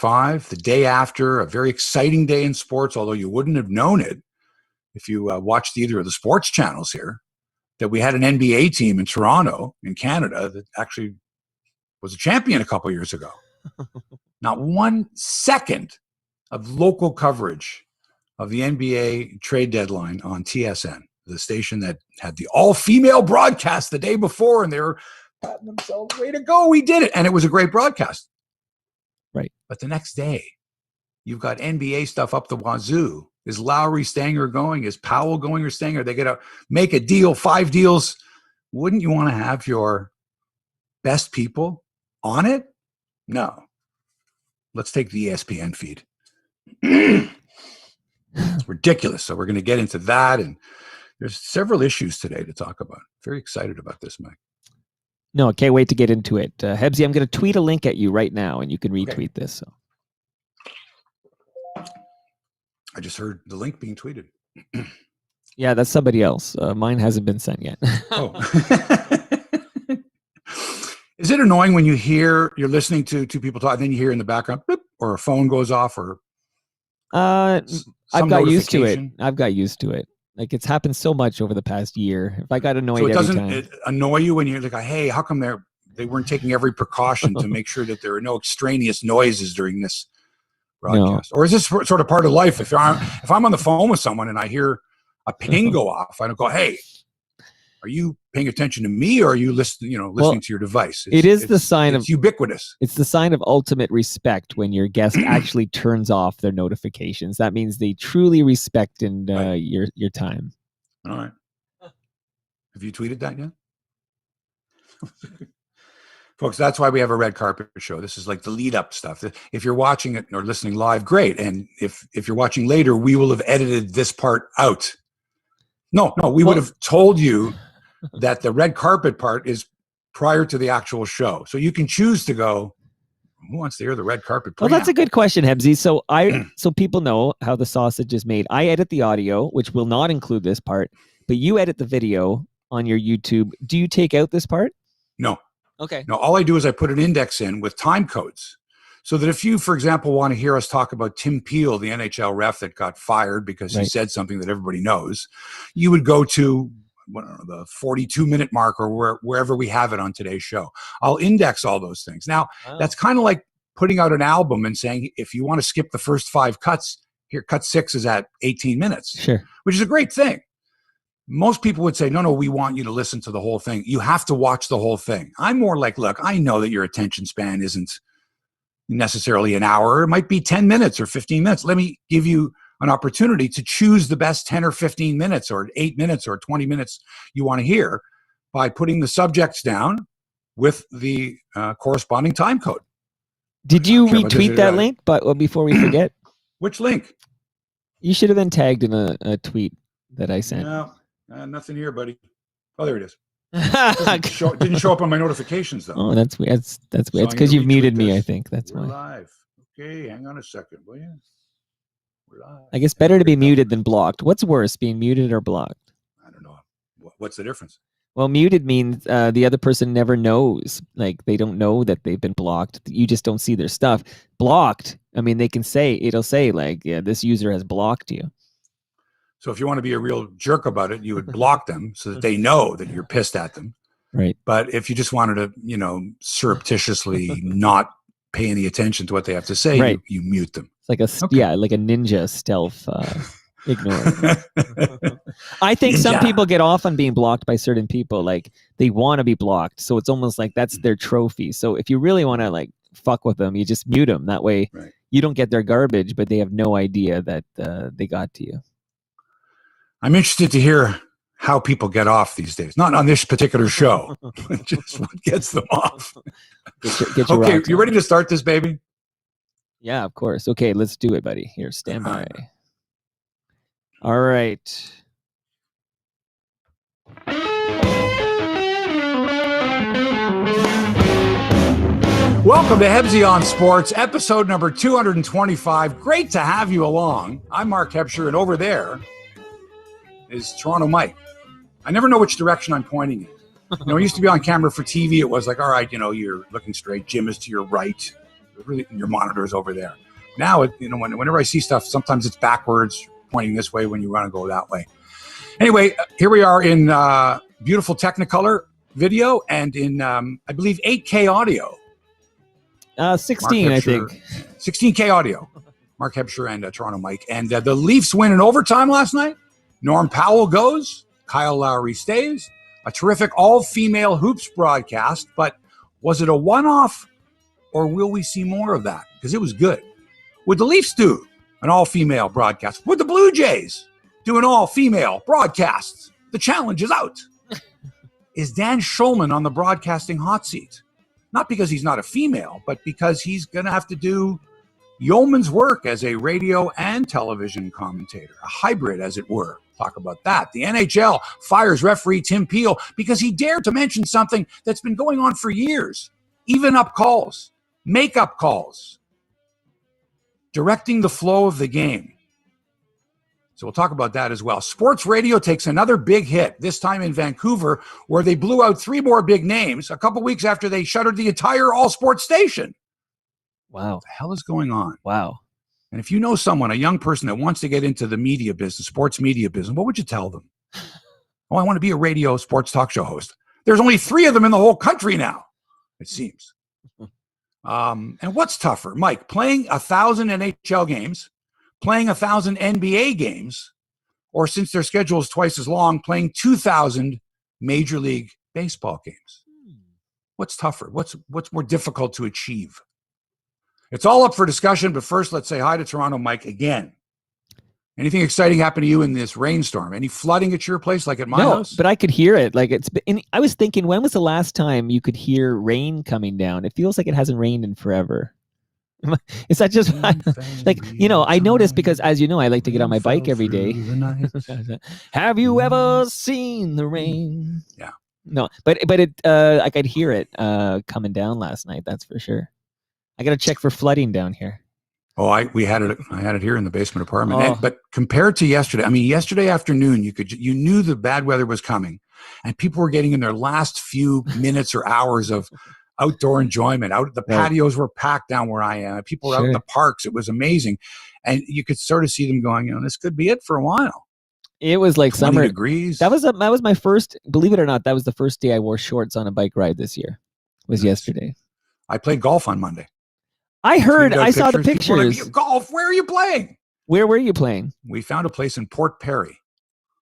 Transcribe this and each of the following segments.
5, the day after, a very exciting day in sports, although you wouldn't have known it if you watched either of the sports channels here, that we had an NBA team in Toronto, in Canada, that actually was a champion a couple years ago. Not 1 second of local coverage of the NBA trade deadline on TSN, the station that had the all-female broadcast the day before, and they were patting themselves, way to go, we did it. And it was a great broadcast. Right. But the next day, you've got NBA stuff up the wazoo. Is Lowry staying or going? Is Powell going or staying? Are they going to make a deal, 5 deals? Wouldn't you want to have your best people on it? No. Let's take the ESPN feed. It's ridiculous. So we're going to get into that. And there's several issues today to talk about. Very excited about this, Mike. No, I can't wait to get into it. Hebsy, I'm going to tweet a link at you right now, and you can retweet this. So. I just heard the link being tweeted. Yeah, that's somebody else. Mine hasn't been sent yet. Oh. Is it annoying when you're listening to two people talk, and then you hear in the background, boop, or a phone goes off, or I've got used to it. I've got used to it. Like, it's happened so much over the past year. If I got annoyed every time. So it annoy you when you're like, hey, how come they weren't taking every precaution to make sure that there are no extraneous noises during this broadcast? No. Or is this sort of part of life? If I'm on the phone with someone and I hear a ping go off, I don't go, hey, are you paying attention to me, or are you listening to your device? It's the sign of ubiquitous. It's the sign of ultimate respect when your guest actually turns off their notifications. That means they truly respect your time. All right. Have you tweeted that yet? Folks, that's why we have a red carpet show. This is like the lead up stuff. If you're watching it or listening live, great. And if you're watching later, we will have edited this part out. No, we would have told you that the red carpet part is prior to the actual show. So you can choose to go, who wants to hear the red carpet? Well, that's a good question, Hebsy. So people know how the sausage is made. I edit the audio, which will not include this part, but you edit the video on your YouTube. Do you take out this part? No. Okay. No, all I do is I put an index in with time codes. So that if you, for example, want to hear us talk about Tim Peel, the NHL ref that got fired because he said something that everybody knows, you would go to the 42-minute mark or wherever we have it on today's show. I'll index all those things. Now, that's kind of like putting out an album and saying, if you want to skip the first 5 cuts, here, cut 6 is at 18 minutes. Sure. Which is a great thing. Most people would say, no, we want you to listen to the whole thing. You have to watch the whole thing. I'm more like, look, I know that your attention span isn't necessarily an hour. It might be 10 minutes or 15 minutes. Let me give you an opportunity to choose the best 10 or 15 minutes or 8 minutes or 20 minutes you want to hear by putting the subjects down with the corresponding time code. Did you retweet that link? But before we forget, which link? You should have been tagged in a tweet that I sent. No, nothing here, buddy. Oh, there it is. Didn't show up on my notifications though. Oh, that's weird. That's weird. It's because you've muted me, I think. That's why. Live. Okay, hang on a second, will you? We're live. I guess better to be muted than blocked. What's worse, being muted or blocked? I don't know. What's the difference? Well, muted means the other person never knows. Like, they don't know that they've been blocked. You just don't see their stuff. Blocked, I mean, it'll say like, yeah, this user has blocked you. So if you want to be a real jerk about it, you would block them so that they know that you're pissed at them. Right. But if you just wanted to, surreptitiously not pay any attention to what they have to say, you mute them. It's like like a ninja stealth ignore. I think some people get off on being blocked by certain people. Like, they want to be blocked. So it's almost like that's their trophy. So if you really want to like fuck with them, you just mute them. That way you don't get their garbage, but they have no idea that they got to you. I'm interested to hear how people get off these days. Not on this particular show, just what gets them off. Get your okay, you ready to start this, baby? Yeah, of course. Okay, let's do it, buddy. Here, stand by. All right. Welcome to Hebsy on Sports, episode number 225. Great to have you along. I'm Mark Hebsher, and over there is Toronto Mike. I never know which direction I'm pointing in. I used to be on camera for TV. It was like, all right, you're looking straight. Jim is to your right. really, your monitor's over there. Now, whenever I see stuff, sometimes it's backwards, pointing this way when you want to go that way. Anyway, here we are in beautiful Technicolor video and in, I believe, 8K audio. 16, I think. 16K audio. Mark Hebsy and Toronto Mike. And the Leafs win in overtime last night. Norm Powell goes. Kyle Lowry stays. A terrific all-female hoops broadcast. But was it a one-off, or will we see more of that? Because it was good. Would the Leafs do an all-female broadcast? Would the Bluejays do an all-female broadcast? The challenge is out. Is Dan Shulman on the broadcasting hot seat? Not because he's not a female, but because he's going to have to do yeoman's work as a radio and television commentator, a hybrid, as it were. Talk about that. The NHL fires referee Tim Peel because he dared to mention something that's been going on for years. Even up calls, make-up calls, directing the flow of the game. So we'll talk about that as well. Sports radio takes another big hit, this time in Vancouver, where they blew out 3 more big names a couple weeks after they shuttered the entire all-sports station. Wow. What the hell is going on? Wow. And if you know someone, a young person that wants to get into the media business, sports media business, what would you tell them? Oh, I want to be a radio sports talk show host. There's only 3 of them in the whole country now, it seems. And what's tougher, Mike, playing 1,000 NHL games, playing 1,000 NBA games, or since their schedule is twice as long, playing 2,000 Major League Baseball games? What's tougher? What's more difficult to achieve? It's all up for discussion, but first, let's say hi to Toronto Mike again. Anything exciting happened to you in this rainstorm? Any flooding at your place, like at my house? But I could hear it. Like I was thinking, when was the last time you could hear rain coming down? It feels like it hasn't rained in forever. Is that just I noticed, because as you know, I like to get on my bike every day. Have you ever seen the rain? Yeah. No, but it I could hear it coming down last night. That's for sure. I got to check for flooding down here. Oh, I had it here in the basement apartment. But compared to yesterday, I mean, yesterday afternoon, you knew the bad weather was coming, and people were getting in their last few minutes or hours of outdoor enjoyment. The patios were packed down where I am. People were out in the parks. It was amazing, and you could sort of see them going, this could be it for a while. It was like 20 summer degrees. That was my first. Believe it or not, that was the first day I wore shorts on a bike ride this year. Was yesterday. I played golf on Monday. I saw the pictures. Like, golf, where are you playing? Where were you playing? We found a place in Port Perry.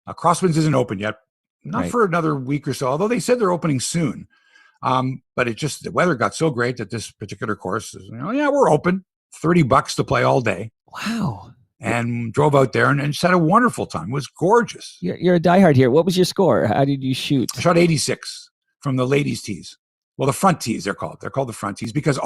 Crosswinds isn't open yet. Not for another week or so, although they said they're opening soon. But the weather got so great that this particular course is, we're open. $30 to play all day. Wow. And drove out there and just had a wonderful time. It was gorgeous. You're a diehard here. What was your score? How did you shoot? I shot 86 from the ladies' tees. Well, the front tees, they're called. They're called the front tees because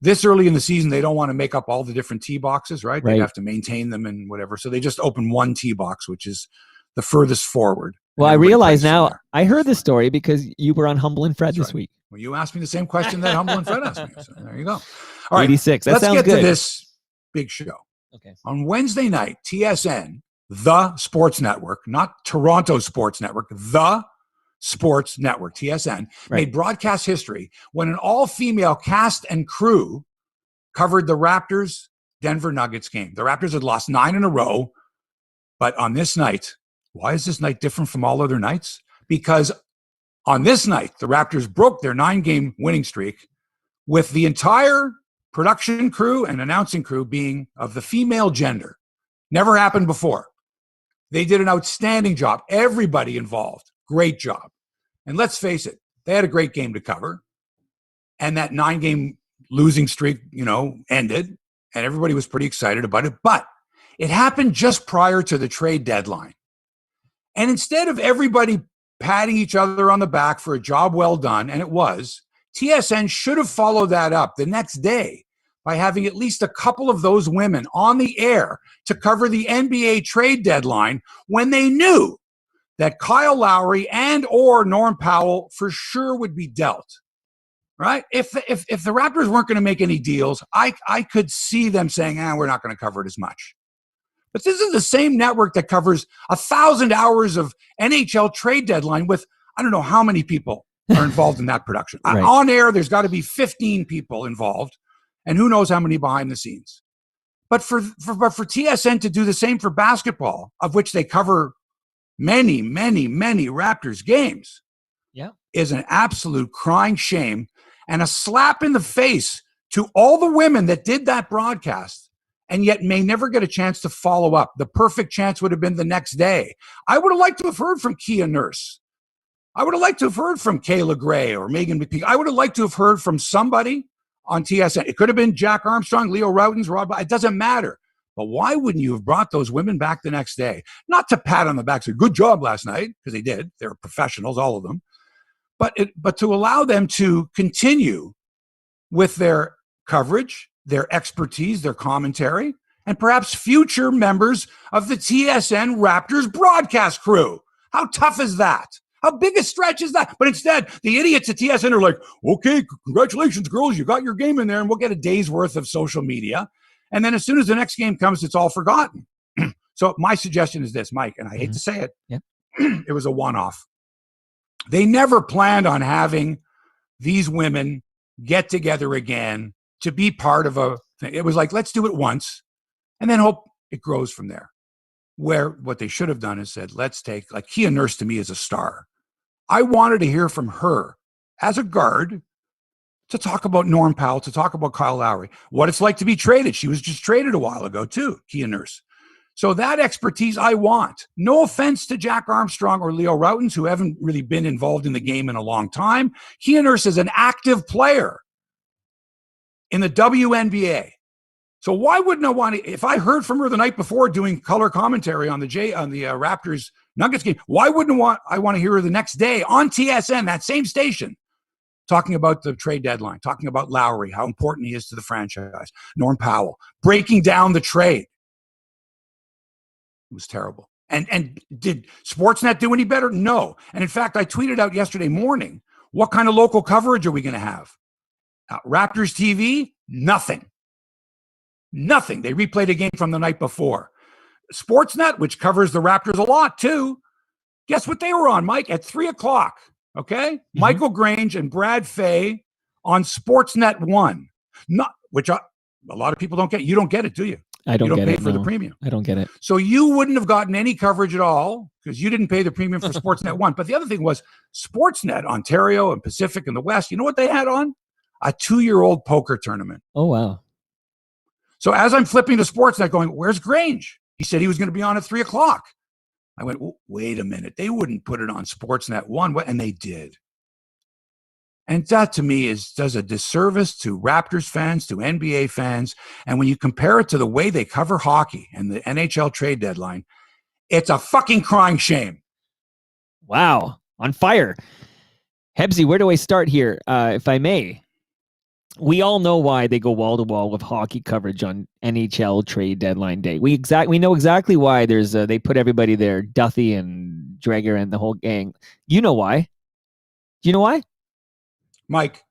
this early in the season, they don't want to make up all the different tee boxes, right? They have to maintain them and whatever. So they just open one tee box, which is the furthest forward. Well, I realize now, I heard this story because you were on Humble and Fred this week. Well, you asked me the same question that Humble and Fred asked me. So there you go. All right. 86. That let's sounds get good. to this big show. Okay. On Wednesday night, TSN, the sports network, not Toronto Sports Network, the Sports Network, TSN, made broadcast history when an all-female cast and crew covered the Raptors Denver Nuggets game. The Raptors had lost 9 in a row, but on this night, why is this night different from all other nights? Because on this night, the Raptors broke their 9-game winning streak with the entire production crew and announcing crew being of the female gender. Never happened before. They did an outstanding job. Everybody involved. Great job. And let's face it, they had a great game to cover. And that 9-game losing streak, ended. And everybody was pretty excited about it. But it happened just prior to the trade deadline. And instead of everybody patting each other on the back for a job well done, and it was, TSN should have followed that up the next day by having at least a couple of those women on the air to cover the NBA trade deadline when they knew that Kyle Lowry and or Norm Powell for sure would be dealt, right? If the Raptors weren't going to make any deals, I could see them saying, we're not going to cover it as much. But this is the same network that covers 1,000 hours of NHL trade deadline with, I don't know how many people are involved in that production. On air, there's got to be 15 people involved. and who knows how many behind the scenes. But for TSN to do the same for basketball, of which they cover many, many, many Raptors games, is an absolute crying shame and a slap in the face to all the women that did that broadcast and yet may never get a chance to follow up. The perfect chance would have been the next day. I would have liked to have heard from Kia Nurse. I would have liked to have heard from Kayla Gray or Megan McPeak. I would have liked to have heard from somebody on TSN. It could have been Jack Armstrong, Leo Routens, Rod. It doesn't matter. But why wouldn't you have brought those women back the next day? Not to pat on the back, say, good job last night, because they did. They're professionals, all of them. But to allow them to continue with their coverage, their expertise, their commentary, and perhaps future members of the TSN Raptors broadcast crew. How tough is that? How big a stretch is that? But instead, the idiots at TSN are like, okay, congratulations, girls. You got your game in there, and we'll get a day's worth of social media. And then as soon as the next game comes, it's all forgotten. So my suggestion is this, Mike, and I hate to say it, it was a one-off. They never planned on having these women get together again to be part of a thing. It was like, let's do it once and then hope it grows from there. Where what they should have done is said, let's take, like Kia Nurse to me is a star. I wanted to hear from her as a guard to talk about Norm Powell, to talk about Kyle Lowry, what it's like to be traded. She was just traded a while ago too, Kia Nurse. So that expertise I want. No offense to Jack Armstrong or Leo Routens, who haven't really been involved in the game in a long time. Kia Nurse is an active player in the WNBA. So why wouldn't I want to, if I heard from her the night before doing color commentary on the Raptors Nuggets game, why wouldn't I want to hear her the next day on TSN, that same station, talking about the trade deadline, talking about Lowry, how important he is to the franchise, Norm Powell, breaking down the trade. It was terrible. And did Sportsnet do any better? No. And in fact, I tweeted out yesterday morning, what kind of local coverage are we going to have? Raptors TV? Nothing. Nothing. They replayed a game from the night before. Sportsnet, which covers the Raptors a lot too, guess what they were on, Mike? At 3:00, okay? Mm-hmm. Michael Grange and Brad Fay on Sportsnet 1. Which a lot of people don't get. You don't get it, do you? I don't get it. You don't pay for the premium. I don't get it. So you wouldn't have gotten any coverage at all because you didn't pay the premium for Sportsnet 1. But the other thing was Sportsnet, Ontario and Pacific and the West, you know what they had on? A 2-year-old poker tournament. Oh, wow. So as I'm flipping to Sportsnet going, where's Grange? He said he was going to be on at 3:00. I went, wait a minute. They wouldn't put it on Sportsnet 1. And they did. And that to me does a disservice to Raptors fans, to NBA fans. And when you compare it to the way they cover hockey and the NHL trade deadline, it's a fucking crying shame. Wow. On fire. Hebsy, where do I start here? If I may. We all know why they go wall to wall with hockey coverage on NHL trade deadline day. We know exactly why they put everybody there, Duthie and Dreger and the whole gang. You know why? Do you know why? Mike,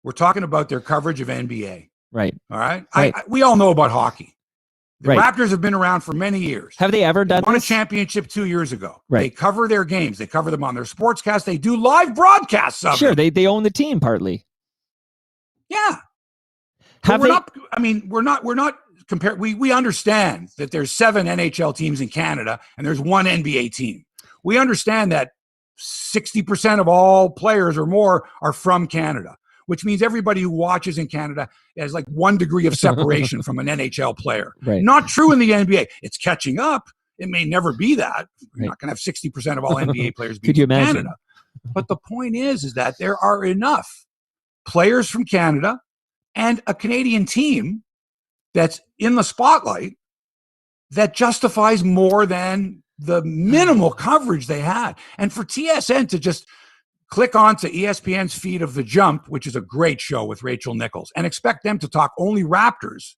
we're talking about their coverage of NBA. Right. All right. Right. We all know about hockey. The Raptors have been around for many years. Have they ever done won a championship 2 years ago. Right. They cover their games. They cover them on their sportscast. They do live broadcasts of Sure, it. they own the team partly. Yeah. We're not compared. We understand that there's 7 NHL teams in Canada and there's 1 NBA team. We understand that 60% of all players or more are from Canada, which means everybody who watches in Canada has like 1 degree of separation from an NHL player. Right. Not true in the NBA. It's catching up. It may never be that. You're not going to have 60% of all NBA players be from Canada. But the point is that there are enough players from Canada and a Canadian team that's in the spotlight that justifies more than the minimal coverage they had. And for TSN to just click on to ESPN's feed of The Jump, which is a great show with Rachel Nichols, and expect them to talk only Raptors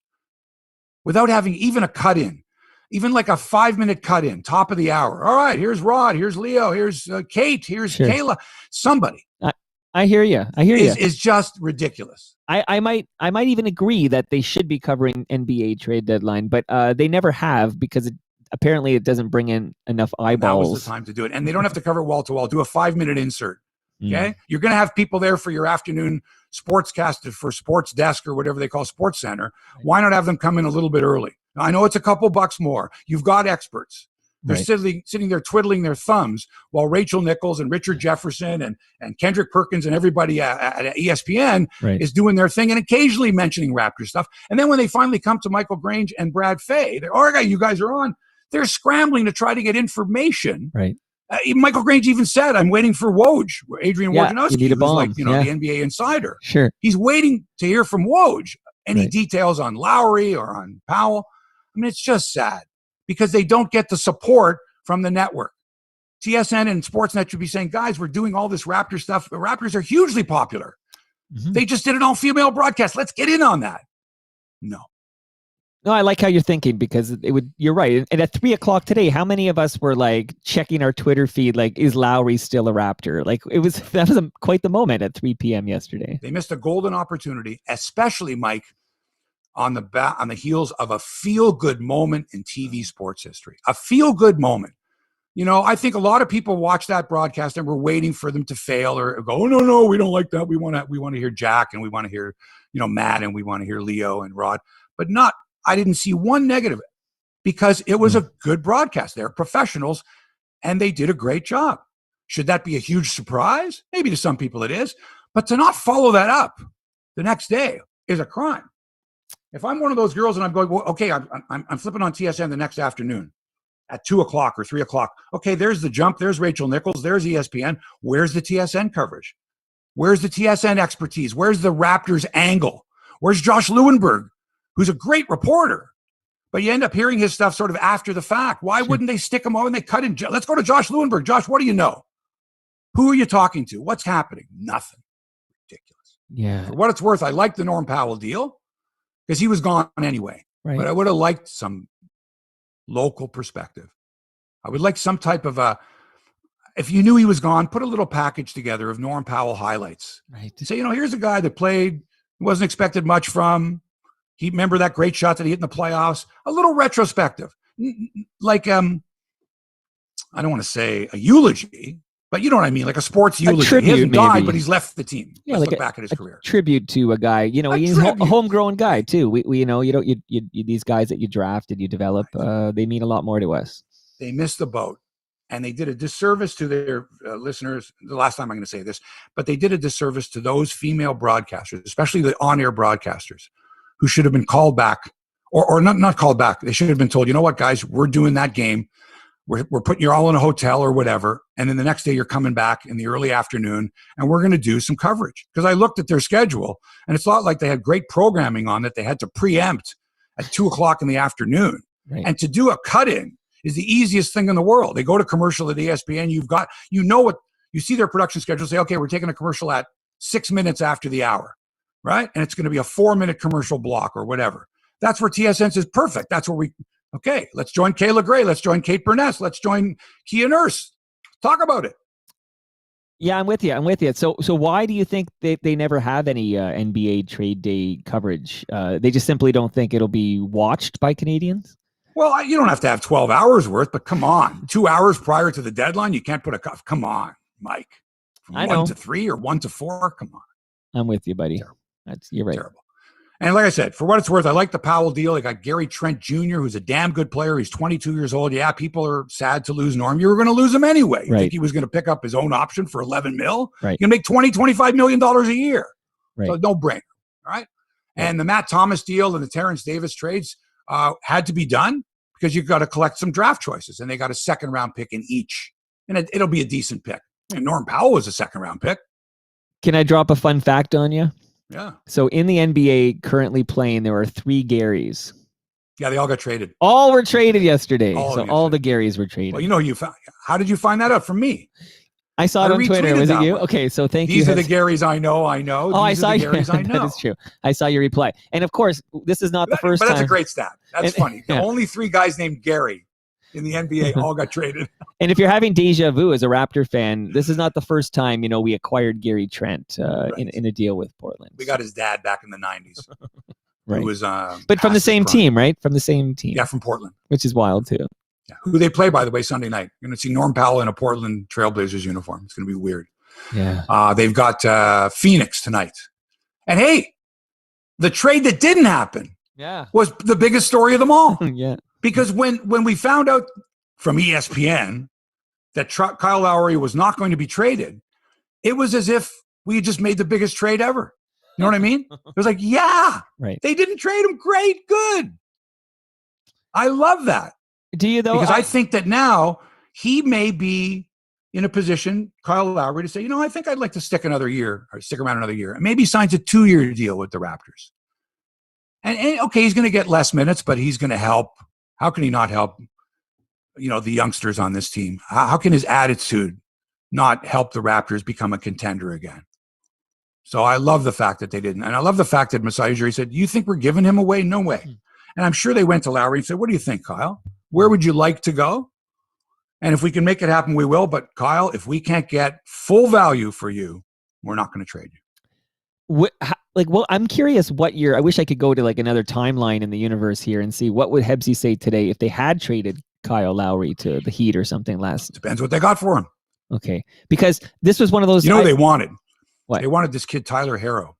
without having even a cut-in, even like a 5-minute cut-in, top of the hour. All right, here's Rod, here's Leo, here's Kate, here's Kayla. Somebody. I hear you. Is just ridiculous. I might even agree that they should be covering NBA trade deadline, but they never have because apparently it doesn't bring in enough eyeballs. That was the time to do it. And they don't have to cover wall to wall. Do a 5-minute insert Okay. You're going to have people there for your afternoon sportscast for Sports Desk or whatever they call Sports Center. Why not have them come in a little bit early? Now, I know it's a couple bucks more. You've got experts. They're sitting there twiddling their thumbs while Rachel Nichols and Richard Jefferson and Kendrick Perkins and everybody at ESPN is doing their thing and occasionally mentioning Raptor stuff. And then when they finally come to Michael Grange and Brad Fay, they're, all right, you guys are on. They're scrambling to try to get information. Right. Michael Grange even said, I'm waiting for Woj, Adrian Wojnarowski, who's like, the NBA insider. Sure. He's waiting to hear from Woj. Any details on Lowry or on Powell. I mean, it's just sad because they don't get the support from the network. TSN and Sportsnet should be saying, guys, we're doing all this Raptor stuff. The Raptors are hugely popular. They just did an all-female broadcast. Let's get in on that. No, I like how you're thinking because you're right. And at 3:00 today, how many of us were like checking our Twitter feed? Like, is Lowry still a Raptor? Like that was quite the moment at 3 p.m. yesterday. They missed a golden opportunity, especially Mike, on the heels of a feel-good moment in TV sports history. A feel-good moment. I think a lot of people watch that broadcast and we're waiting for them to fail or go, oh, no, we don't like that. We want to hear Jack and we want to hear, Matt and we want to hear Leo and Rod, but I didn't see one negative because it was a good broadcast. They're professionals and they did a great job. Should that be a huge surprise? Maybe to some people it is, but to not follow that up the next day is a crime. If I'm one of those girls and I'm going, well, okay, I'm flipping on TSN the next afternoon at 2:00 or 3:00. Okay, there's the jump. There's Rachel Nichols. There's ESPN. Where's the TSN coverage? Where's the TSN expertise? Where's the Raptors angle? Where's Josh Lewenberg, who's a great reporter? But you end up hearing his stuff sort of after the fact. Why wouldn't they stick him over and they cut in? Let's go to Josh Lewenberg. Josh, what do you know? Who are you talking to? What's happening? Nothing. Ridiculous. Yeah. For what it's worth, I like the Norm Powell deal because he was gone anyway. Right. But I would have liked some local perspective. I would like some type of if you knew he was gone, put a little package together of Norm Powell highlights. Right. To say, here's a guy that played, wasn't expected much from. He remember that great shot that he hit in the playoffs. A little retrospective, like I don't want to say a eulogy, but you know what I mean, like a sports eulogy. Tribute, he hasn't died, maybe. but he's left the team. Yeah, Let's like look back at his career. Tribute to a guy. He's a homegrown guy too. We these guys that you draft and you develop, they mean a lot more to us. They missed the boat. And they did a disservice to their listeners. The last time I'm going to say this, but they did a disservice to those female broadcasters, especially the on-air broadcasters, who should have been called back, or not called back. They should have been told, you know what, guys, we're doing that game. We're putting you all in a hotel or whatever, and then the next day you're coming back in the early afternoon, and we're going to do some coverage. Because I looked at their schedule, and it's not like they had great programming on that they had to preempt at 2:00 in the afternoon. Right. And to do a cut-in is the easiest thing in the world. They go to commercial at ESPN. You see their production schedule, say, okay, we're taking a commercial at 6 minutes after the hour, right? And it's going to be a 4-minute commercial block or whatever. That's where TSN says, perfect. That's where let's join Kayla Gray. Let's join Kate Burness. Let's join Kia Nurse. Talk about it. Yeah, I'm with you. So why do you think they never have any NBA trade day coverage? They just simply don't think it'll be watched by Canadians? Well, you don't have to have 12 hours worth, but come on. 2 hours prior to the deadline, you can't put come on, Mike. From 1 to 3 or 1 to 4, come on. I'm with you, buddy. Terrible. You're right. Terrible. And like I said, for what it's worth, I like the Powell deal. They got Gary Trent Jr., who's a damn good player. He's 22 years old. Yeah, people are sad to lose Norm. You were going to lose him anyway. You think he was going to pick up his own option for $11 million? Right. You're going to make $25 million a year. Right. So no brainer. All right. And the Matt Thomas deal and the Terrence Davis trades had to be done because you've got to collect some draft choices, and they got a second-round pick in each. And it'll be a decent pick. And Norm Powell was a second-round pick. Can I drop a fun fact on you? Yeah. So in the NBA currently playing, there are 3 Garys. Yeah, they all got traded. All were traded yesterday. All the Garys were traded. Well, how did you find that out? From me. I saw it on Twitter. Was it you? Okay, so thank you. These are the Garys I know. Oh, I saw the Garys I know. That is true. I saw your reply. And of course, this is not the first time. But that's a great stat. That's funny. The only 3 guys named Gary in the NBA all got traded. And if you're having deja vu as a Raptor fan, this is not the first time, we acquired Gary Trent in a deal with Portland. We got his dad back in the 90s. Right. Who was but from the same team, right? From the same team. Yeah, from Portland. Which is wild too. Yeah. Who they play, by the way, Sunday night. You're going to see Norm Powell in a Portland Trailblazers uniform. It's going to be weird. Yeah. They've got Phoenix tonight. And hey, the trade that didn't happen was the biggest story of them all. Yeah. Because when we found out from ESPN that Kyle Lowry was not going to be traded, it was as if we had just made the biggest trade ever. You know what I mean? It was like, yeah, right. They didn't trade him. Great, good. I love that. Do you though? Because I think that now he may be in a position, Kyle Lowry, to say, I think I'd like to stick around another year. And maybe signs a 2-year deal with the Raptors. And okay, he's going to get less minutes, but he's going to help. How can he not help, the youngsters on this team? How can his attitude not help the Raptors become a contender again? So I love the fact that they didn't. And I love the fact that Masai Ujiri said, you think we're giving him away? No way. And I'm sure they went to Lowry and said, what do you think, Kyle? Where would you like to go? And if we can make it happen, we will. But Kyle, if we can't get full value for you, we're not going to trade you. I'm curious what year. I wish I could go to another timeline in the universe here and see what would Hebsy say today if they had traded Kyle Lowry to the Heat or something last. Depends what they got for him. Okay. Because this was one of those. They wanted. What? They wanted this kid, Tyler Herro.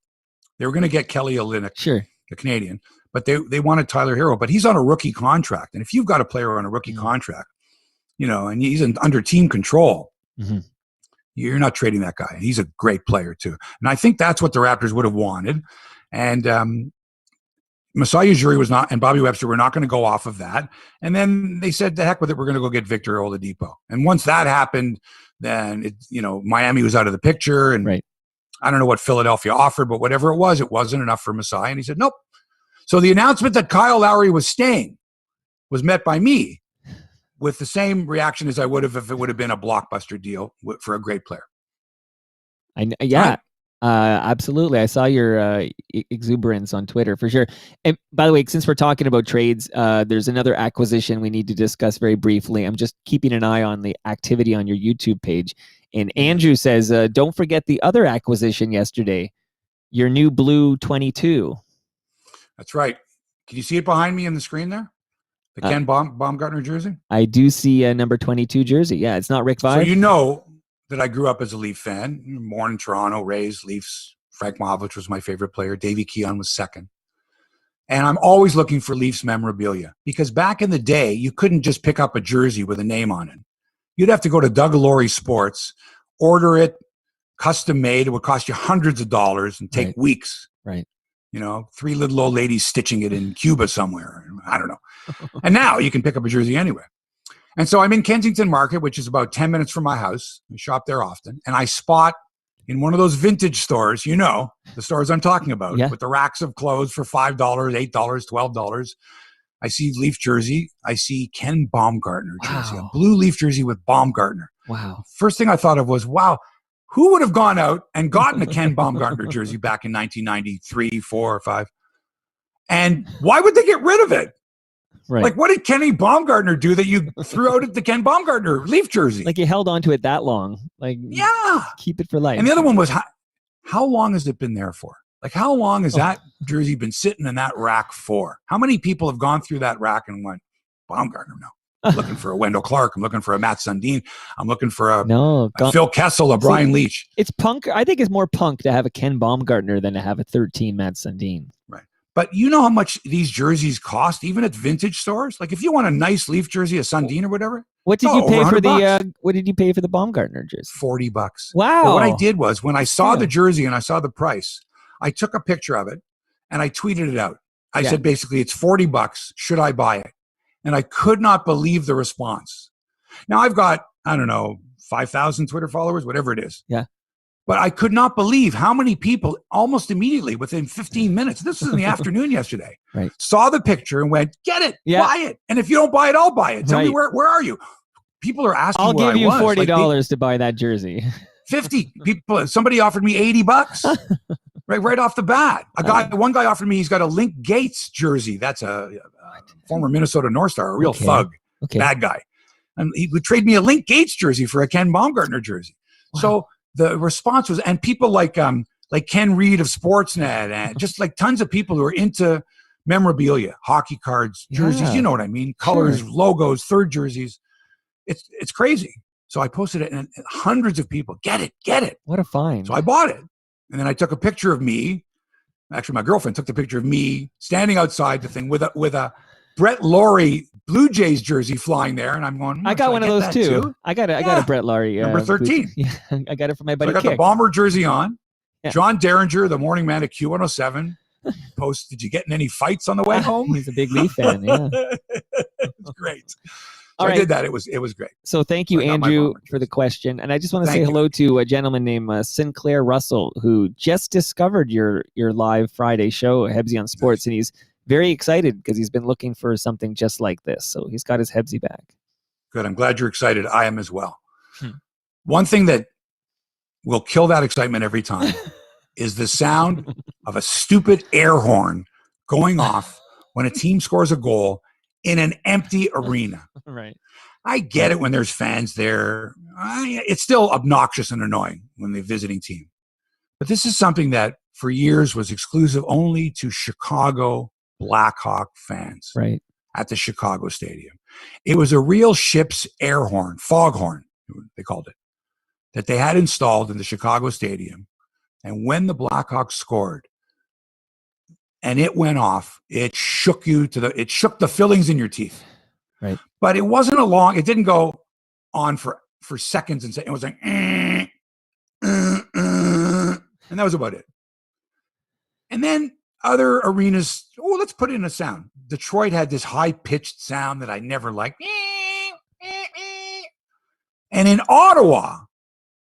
They were going to get Kelly Olynyk, the Canadian, but they wanted Tyler Herro. But he's on a rookie contract. And if you've got a player on a rookie contract, and he's under team control, you're not trading that guy. He's a great player too. And I think that's what the Raptors would have wanted. And Masai Ujiri was not, and Bobby Webster were not going to go off of that. And then they said, the heck with it, we're going to go get Victor Oladipo. And once that happened, then Miami was out of the picture. And I don't know what Philadelphia offered, but whatever it wasn't enough for Masai. And he said, nope. So the announcement that Kyle Lowry was staying was met by me with the same reaction as I would have if it would have been a blockbuster deal for a great player. Absolutely. I saw your exuberance on Twitter for sure. And by the way, since we're talking about trades, there's another acquisition we need to discuss very briefly. I'm just keeping an eye on the activity on your YouTube page. And Andrew says, don't forget the other acquisition yesterday, your new blue 22. That's right. Can you see it behind me on the screen there? The Ken Baumgartner jersey? I do see a number 22 jersey. Yeah, it's not Rick Vaive. So you know that I grew up as a Leaf fan. Born in Toronto, raised Leafs. Frank Mahovlich was my favorite player. Davey Keon was second. And I'm always looking for Leafs memorabilia because back in the day, you couldn't just pick up a jersey with a name on it. You'd have to go to Doug Lowry Sports, order it, custom made. It would cost you hundreds of dollars and take weeks. Right. 3 little old ladies stitching it in Cuba somewhere. I don't know. And now you can pick up a jersey anywhere. And so I'm in Kensington Market, which is about 10 minutes from my house. I shop there often. And I spot in one of those vintage stores, the stores I'm talking about, with the racks of clothes for $5, $8, $12. I see Leaf jersey. I see Ken Baumgartner jersey, a blue Leaf jersey with Baumgartner. Wow. First thing I thought of was, wow, who would have gone out and gotten a Ken Baumgartner jersey back in 1993, 4 or 5? And why would they get rid of it? Right. What did Kenny Baumgartner do that you threw out at the Ken Baumgartner Leaf jersey? You held on to it that long. Keep it for life. And the other one was, how long has it been there for? How long has that jersey been sitting in that rack for? How many people have gone through that rack and went, Baumgartner, no. I'm looking for a Wendell Clark. I'm looking for a Matt Sundin. I'm looking for a Phil Kessel, a Brian Leach. It's punk. I think it's more punk to have a Ken Baumgartner than to have a 13 Matt Sundin. Right. But you know how much these jerseys cost, even at vintage stores? If you want a nice Leaf jersey, a Sundin or whatever. What did you pay for the? What did you pay for the Baumgartner jersey? $40. Wow. But what I did was when I saw the jersey and I saw the price, I took a picture of it and I tweeted it out. I said basically it's $40. Should I buy it? And I could not believe the response. Now I've got, 5,000 Twitter followers, whatever it is. Yeah. But I could not believe how many people almost immediately within 15 minutes, this was in the afternoon yesterday, saw the picture and went, get it, buy it. And if you don't buy it, I'll buy it. Tell me where are you? People are asking I'll give you $40 to buy that jersey. 50 people. Somebody offered me $80. Right off the bat. One guy offered me, he's got a Link Gates jersey. That's a former Minnesota North Star, a real thug, bad guy. And he would trade me a Link Gates jersey for a Ken Baumgartner jersey. Wow. So the response was, and people like Ken Reed of Sportsnet, and just tons of people who are into memorabilia, hockey cards, jerseys, you know what I mean? Colors, logos, third jerseys. It's crazy. So I posted it, and hundreds of people, get it. What a find. So I bought it. And then I took a picture of me. Actually, my girlfriend took the picture of me standing outside the thing with a Brett Lowry Bluejays jersey flying there. And I'm going, I got one of those too. I got a Brett Lowry. Number 13. Yeah, I got it from my buddy So I got Kick. the Bomber jersey on. Yeah. John Derringer, the morning man at Q107, posts, did you get in any fights on the way home? He's a big Leaf fan, yeah. It's great. So All I did that. It was great. So thank you, Andrew, for the question. And I just want to say hello to a gentleman named Sinclair Russell, who just discovered your live Friday show, Hebsy on Sports, and he's very excited because he's been looking for something just like this. So he's got his Hebsy back. Good. I'm glad you're excited. I am as well. One thing that will kill that excitement every time is the sound of a stupid air horn going off when a team scores a goal in an empty arena. Right. I get it when there's fans there. It's still obnoxious and annoying when the visiting team. But this is something that for years was exclusive only to Chicago Blackhawk fans at the Chicago Stadium. It was a real ship's air horn, foghorn, they called it, that they had installed in the Chicago Stadium. And when the Blackhawks scored and it went off, it shook it shook the fillings in your teeth. Right. But it wasn't it didn't go on for seconds and it was like, and that was about it. And then other arenas, let's put in a sound. Detroit had this high-pitched sound that I never liked. And in Ottawa,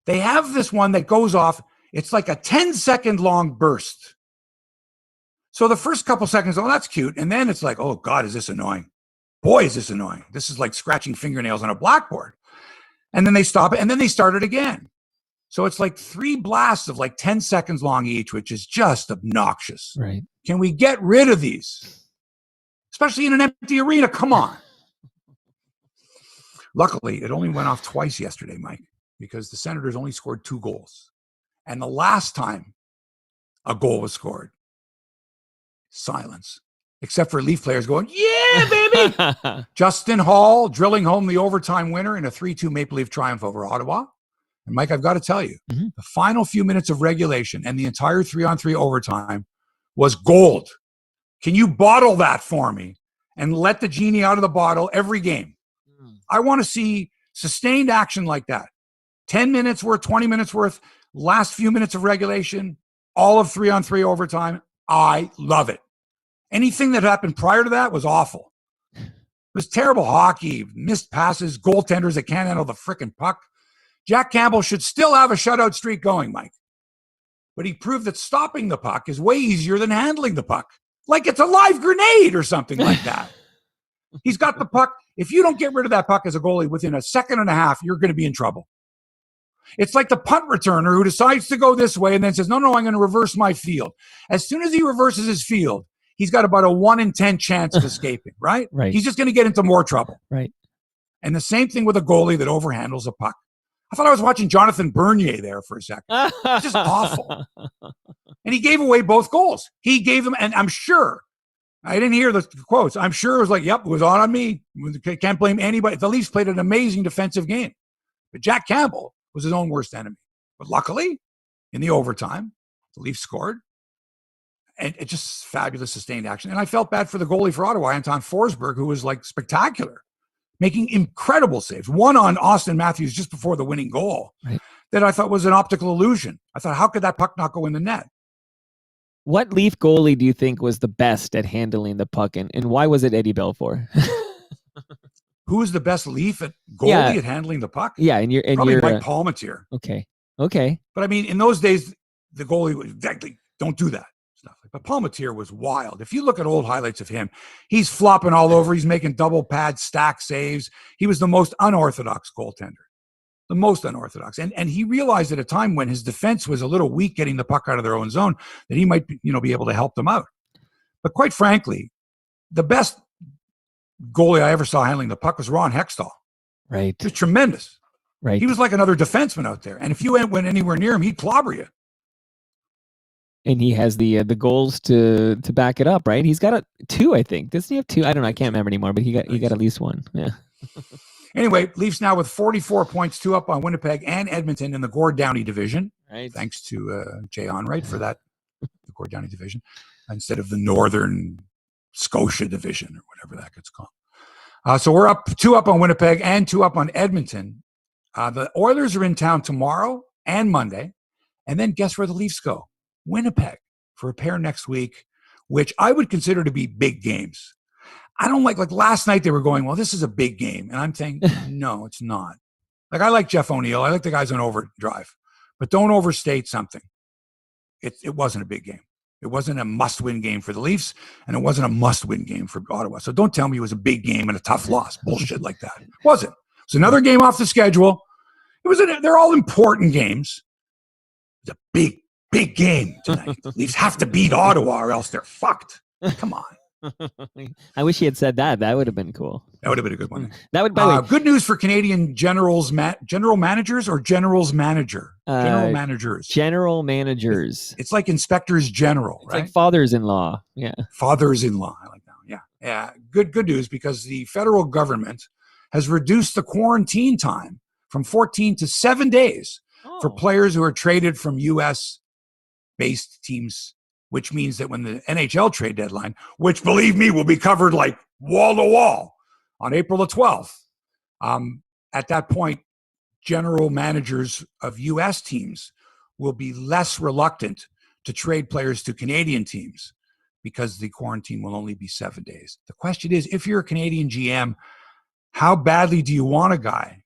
they have this one that goes off. It's like a 10-second long burst. So the first couple seconds, that's cute. And then it's like, oh, God, is this annoying? Boy, is this annoying. This is like scratching fingernails on a blackboard. And then they stop it, and then they start it again. So it's like 3 blasts of like 10 seconds long each, which is just obnoxious. Right. Can we get rid of these? Especially in an empty arena. Come on. Luckily, it only went off twice yesterday, Mike, because the Senators only scored 2 goals. And the last time a goal was scored, silence. Except for Leaf players going, yeah, baby. Justin Hall drilling home the overtime winner in a 3-2 Maple Leaf triumph over Ottawa. And Mike, I've got to tell you, the final few minutes of regulation and the entire 3-on-3 overtime was gold. Can you bottle that for me and let the genie out of the bottle every game? I want to see sustained action like that. 10 minutes worth, 20 minutes worth, last few minutes of regulation, all of 3-on-3 overtime. I love it. Anything that happened prior to that was awful. It was terrible hockey, missed passes, goaltenders that can't handle the frickin' puck. Jack Campbell should still have a shutout streak going, Mike. But he proved that stopping the puck is way easier than handling the puck. Like it's a live grenade or something like that. He's got the puck. If you don't get rid of that puck as a goalie within a second and a half, you're going to be in trouble. It's like the punt returner who decides to go this way and then says, no, I'm going to reverse my field. As soon as he reverses his field, he's got about a 1 in 10 chance of escaping, right? Right. He's just going to get into more trouble. Right. And the same thing with a goalie that overhandles a puck. I thought I was watching Jonathan Bernier there for a second. It's just awful. And he gave away both goals. He gave them, and I'm sure, I didn't hear the quotes. I'm sure it was like, yep, it was on me. Can't blame anybody. The Leafs played an amazing defensive game. But Jack Campbell was his own worst enemy. But luckily, in the overtime, the Leafs scored. And it's just fabulous sustained action. And I felt bad for the goalie for Ottawa, Anton Forsberg, who was like spectacular, making incredible saves. One on Austin Matthews just before the winning goal that I thought was an optical illusion. I thought, how could that puck not go in the net? What Leaf goalie do you think was the best at handling the puck, and why was it Eddie Belfour? Who is the best Leaf at goalie at handling the puck? Yeah, and you're probably Mike Palmateer. Okay. But I mean, in those days, the goalie was exactly don't do that stuff. But Palmateer was wild. If you look at old highlights of him, he's flopping all over. He's making double pad stack saves. He was the most unorthodox goaltender. The most unorthodox. And he realized at a time when his defense was a little weak getting the puck out of their own zone that he might be able to help them out. But quite frankly, the best goalie I ever saw handling the puck was Ron Hextall. Right. He was tremendous. Right. He was like another defenseman out there. And if you went anywhere near him, he'd clobber you. And he has the goals to back it up, right? He's got 2, I think. Doesn't he have 2? I don't know. I can't remember anymore, but he got at least 1. Yeah. Anyway, Leafs now with 44 points, 2 up on Winnipeg and Edmonton in the Gord Downie division. Right. Thanks to Jay Onright for that, the Gord Downie division, instead of the Northern Scotia division or whatever that gets called. So we're up 2 up on Winnipeg and 2 up on Edmonton. The Oilers are in town tomorrow and Monday. And then guess where the Leafs go? Winnipeg for a pair next week, which I would consider to be big games. I don't like last night they were going, well, this is a big game. And I'm saying, no, it's not. Like, I like Jeff O'Neill. I like the guys on overdrive. But don't overstate something. It wasn't a big game. It wasn't a must-win game for the Leafs, and it wasn't a must-win game for Ottawa. So don't tell me it was a big game and a tough loss. Bullshit like that. It wasn't. It's another game off the schedule. They're all important games. It's a big, big game tonight. The Leafs have to beat Ottawa or else they're fucked. Come on. I wish he had said that. That would have been cool. That would have been a good one. That would. By the way, good news for Canadian general managers or generals manager. General managers. General managers. It's like inspectors general, it's right? Like fathers-in-law. Yeah. Fathers-in-law. I like that. Yeah. Yeah. Good news, because the federal government has reduced the quarantine time from 14 to 7 days for players who are traded from U.S.-based teams. Which means that when the NHL trade deadline, which, believe me, will be covered like wall to wall on April the 12th, at that point, general managers of U.S. teams will be less reluctant to trade players to Canadian teams because the quarantine will only be 7 days. The question is, if you're a Canadian GM, how badly do you want a guy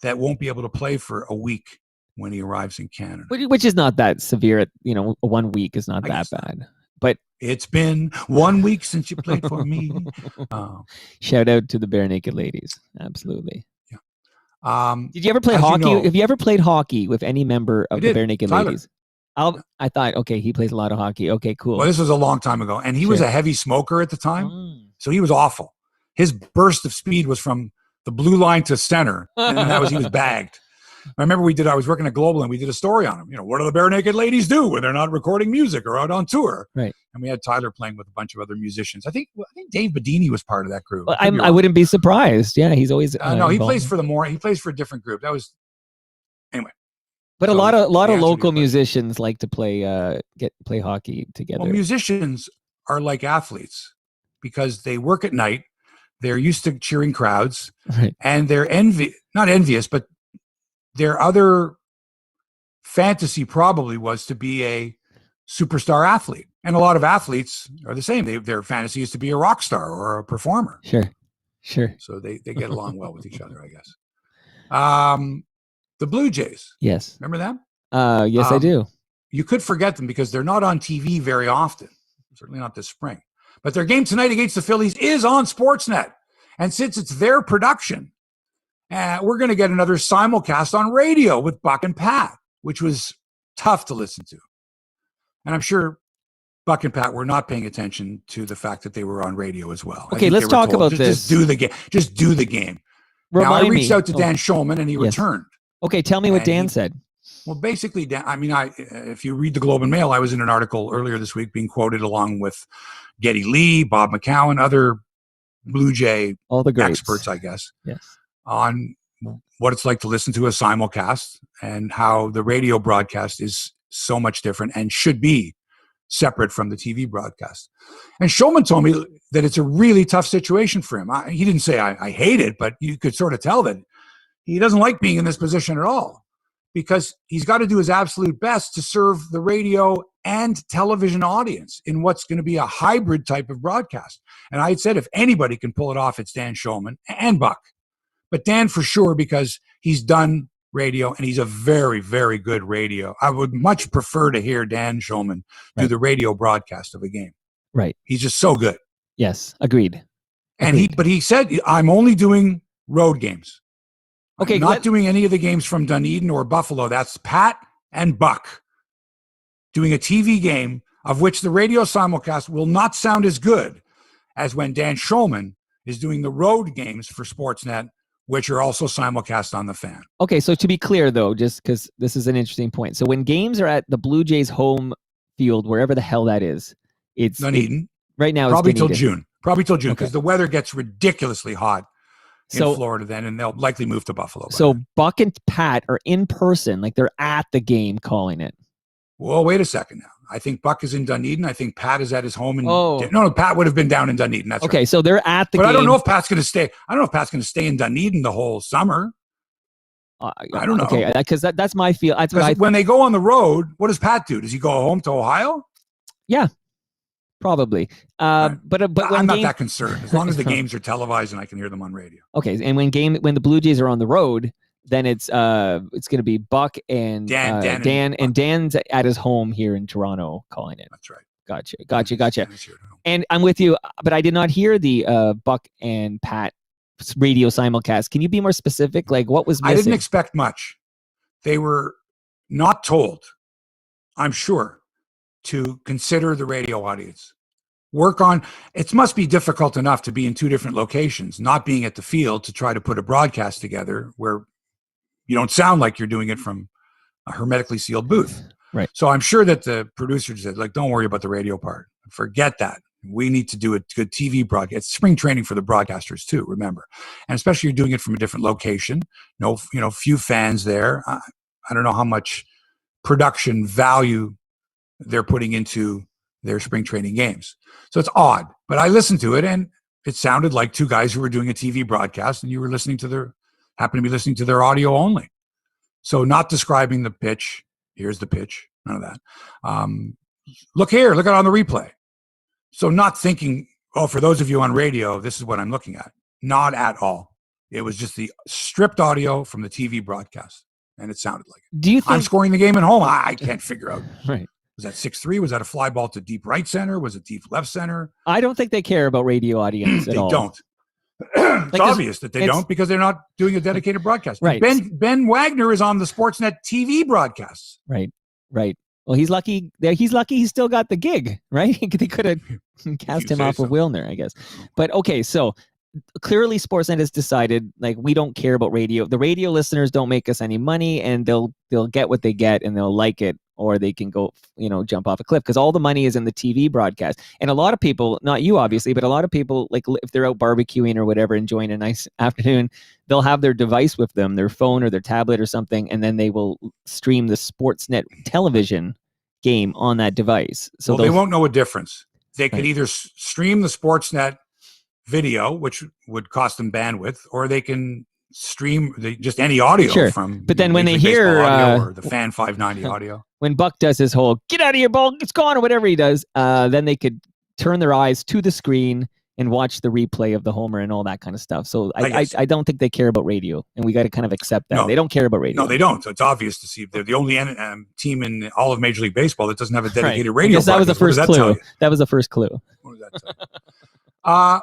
that won't be able to play for a week when he arrives in Canada? Which is not that severe. 1 week is not that bad. But it's been 1 week since you played for me. Shout out to the Bare Naked Ladies. Absolutely. Yeah. Did you ever play hockey? Have you ever played hockey with any member of the Bare Naked Tyler. Ladies? I thought, okay, he plays a lot of hockey. Okay, cool. Well, this was a long time ago. And he was a heavy smoker at the time. So he was awful. His burst of speed was from the blue line to center. And he was bagged. I remember I was working at Global and we did a story on him. What do the Bare Naked Ladies do when they're not recording music or out on tour? Right. And we had Tyler playing with a bunch of other musicians. I think Dave Bedini was part of that group. Well, I wouldn't be surprised. Yeah, he's always no. He plays for he plays for a different group. That was anyway. But a lot of local musicians like to play hockey together. Well, musicians are like athletes because they work at night. They're used to cheering crowds, right. And they're not envious, but their other fantasy probably was to be a superstar athlete. And a lot of athletes are the same. Their fantasy is to be a rock star or a performer. Sure. So they get along well with each other, I guess. The Bluejays. Yes. Remember them? Yes, I do. You could forget them because they're not on TV very often. Certainly not this spring. But their game tonight against the Phillies is on Sportsnet. And since it's their production, we're going to get another simulcast on radio with Buck and Pat, which was tough to listen to. And I'm sure Buck and Pat were not paying attention to the fact that they were on radio as well. Okay, let's talk about this. Just do the game. Just do the game. Now, I reached out to Dan Shulman, and he returned. Okay, tell me what Dan said. Well, basically, Dan, if you read the Globe and Mail, I was in an article earlier this week being quoted along with Geddy Lee, Bob McCowan, other Blue Jay experts, I guess. Yes. On what it's like to listen to a simulcast and how the radio broadcast is so much different and should be separate from the TV broadcast. And Shulman told me that it's a really tough situation for him. He didn't say I hate it, but you could sort of tell that he doesn't like being in this position at all because he's got to do his absolute best to serve the radio and television audience in what's going to be a hybrid type of broadcast. And I had said if anybody can pull it off, it's Dan Shulman and Buck. But Dan for sure, because he's done radio and he's a very, very good radio. I would much prefer to hear Dan Shulman do the radio broadcast of a game. Right. He's just so good. Yes, agreed. And he said, I'm only doing road games. Okay, I'm not doing any of the games from Dunedin or Buffalo. That's Pat and Buck doing a TV game of which the radio simulcast will not sound as good as when Dan Shulman is doing the road games for Sportsnet, which are also simulcast on the Fan. Okay, so to be clear, though, just because this is an interesting point. So when games are at the Blue Jays home field, wherever the hell that is, it's Dunedin. Right now, probably it's till June. Probably till June, because Okay. the weather gets ridiculously hot in Florida then, and they'll likely move to Buffalo. So Buck and Pat are in person, like they're at the game calling it. Well, wait a second now. I think Buck is in Dunedin. I think Pat is at his home in. No, Pat would have been down in Dunedin. That's okay. Right. So they're at the game. But I don't know if Pat's going to stay. I don't know if Pat's going to stay in Dunedin the whole summer. I don't know. Okay, because that's my feel. That's when they go on the road, what does Pat do? Does he go home to Ohio? Yeah, probably. Right. But I'm not that concerned as long as the games are televised and I can hear them on radio. Okay, and when the Blue Jays are on the road, then it's going to be Buck and Dan, and Dan's at his home here in Toronto calling it. That's right. Gotcha. And I'm with you, but I did not hear the Buck and Pat radio simulcast. Can you be more specific? Like, what was missing? I didn't expect much. They were not told, I'm sure, to consider the radio audience. Work on it. Must be difficult enough to be in two different locations, not being at the field, to try to put a broadcast together where you don't sound like you're doing it from a hermetically sealed booth. Right. So I'm sure that the producer said, like, don't worry about the radio part. Forget that. We need to do a good TV broadcast. It's spring training for the broadcasters too, remember. And especially you're doing it from a different location. Few fans there. I don't know how much production value they're putting into their spring training games. So it's odd. But I listened to it and it sounded like two guys who were doing a TV broadcast and you were happened to be listening to their audio only. So not describing the pitch. Here's the pitch. None of that. Look here. Look at it on the replay. So not thinking, for those of you on radio, this is what I'm looking at. Not at all. It was just the stripped audio from the TV broadcast, and it sounded like it. Do you think I'm scoring the game at home? I can't figure out. Right. Was that 6-3? Was that a fly ball to deep right center? Was it deep left center? I don't think they care about radio audience at all. They don't. It's obvious that they don't because they're not doing a dedicated broadcast. Right. Ben Wagner is on the Sportsnet TV broadcasts. Right. Well, he's lucky. He still got the gig, right? They could have cast him off of Wilner, I guess. But okay, so clearly Sportsnet has decided, like, we don't care about radio. The radio listeners don't make us any money, and they'll get what they get, and they'll like it, or they can go, jump off a cliff, because all the money is in the TV broadcast. And a lot of people, not you obviously, but a lot of people, like, if they're out barbecuing or whatever, enjoying a nice afternoon, they'll have their device with them, their phone or their tablet or something, and then they will stream the Sportsnet television game on that device. So they won't know a difference. They could either stream the Sportsnet video, which would cost them bandwidth, or they can stream just any audio from. But then when they hear or the Fan 590 audio, when Buck does his whole "get out of here, ball, it's gone" or whatever he does, then they could turn their eyes to the screen and watch the replay of the homer and all that kind of stuff. So I don't think they care about radio, and we got to kind of accept that. They don't care about radio. No, they don't. It's obvious to see. They're the only team in all of Major League Baseball that doesn't have a dedicated radio. That was the first clue. That was the first clue. What does that tell you?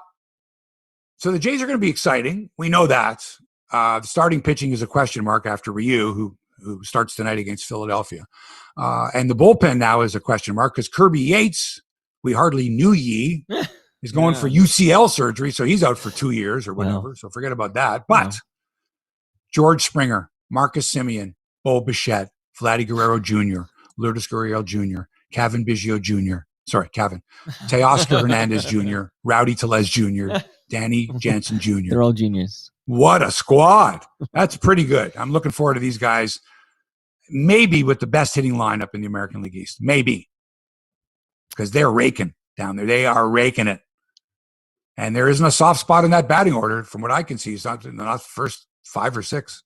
So the Jays are going to be exciting. We know that. The starting pitching is a question mark after Ryu, who starts tonight against Philadelphia. And the bullpen now is a question mark because Kirby Yates, we hardly knew ye, is going for UCL surgery, so he's out for 2 years or whatever. Wow. So forget about that. But George Springer, Marcus Semien, Bo Bichette, Vladdy Guerrero Jr., Lourdes Gurriel Jr., Kevin Biggio Jr., Teoscar Hernandez Jr., Rowdy Tellez Jr., Danny Jansen Jr. They're all juniors. What a squad. That's pretty good. I'm looking forward to these guys, maybe with the best hitting lineup in the American League East. Maybe. Because they're raking down there. They are raking it. And there isn't a soft spot in that batting order, from what I can see. It's not the first 5 or 6.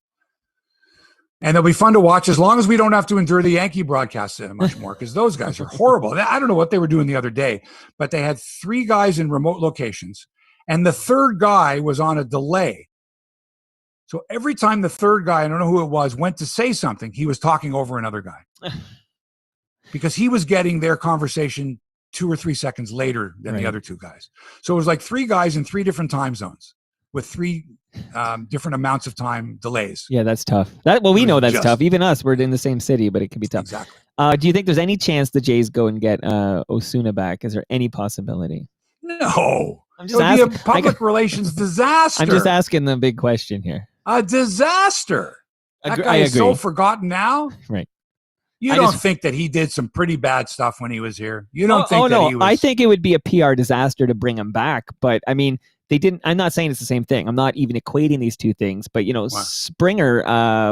And they'll be fun to watch as long as we don't have to endure the Yankee broadcasts much more, because those guys are horrible. I don't know what they were doing the other day, but they had 3 guys in remote locations, and the third guy was on a delay. So every time the third guy, I don't know who it was, went to say something, he was talking over another guy because he was getting their conversation 2 or 3 seconds later than the other 2 guys. So it was like 3 guys in 3 different time zones with 3 different amounts of time delays. Yeah, that's tough. We know that's tough. Even us, we're in the same city, but it can be tough. Exactly. Do you think there's any chance the Jays go and get Osuna back? Is there any possibility? No. It would be a public relations disaster. I'm just asking the big question here. A disaster. That guy is so forgotten now. Right. You don't think that he did some pretty bad stuff when he was here? You don't think that he was... I think it would be a PR disaster to bring him back. But, I mean, they didn't. I'm not saying it's the same thing. I'm not even equating these two things. But Wow. Springer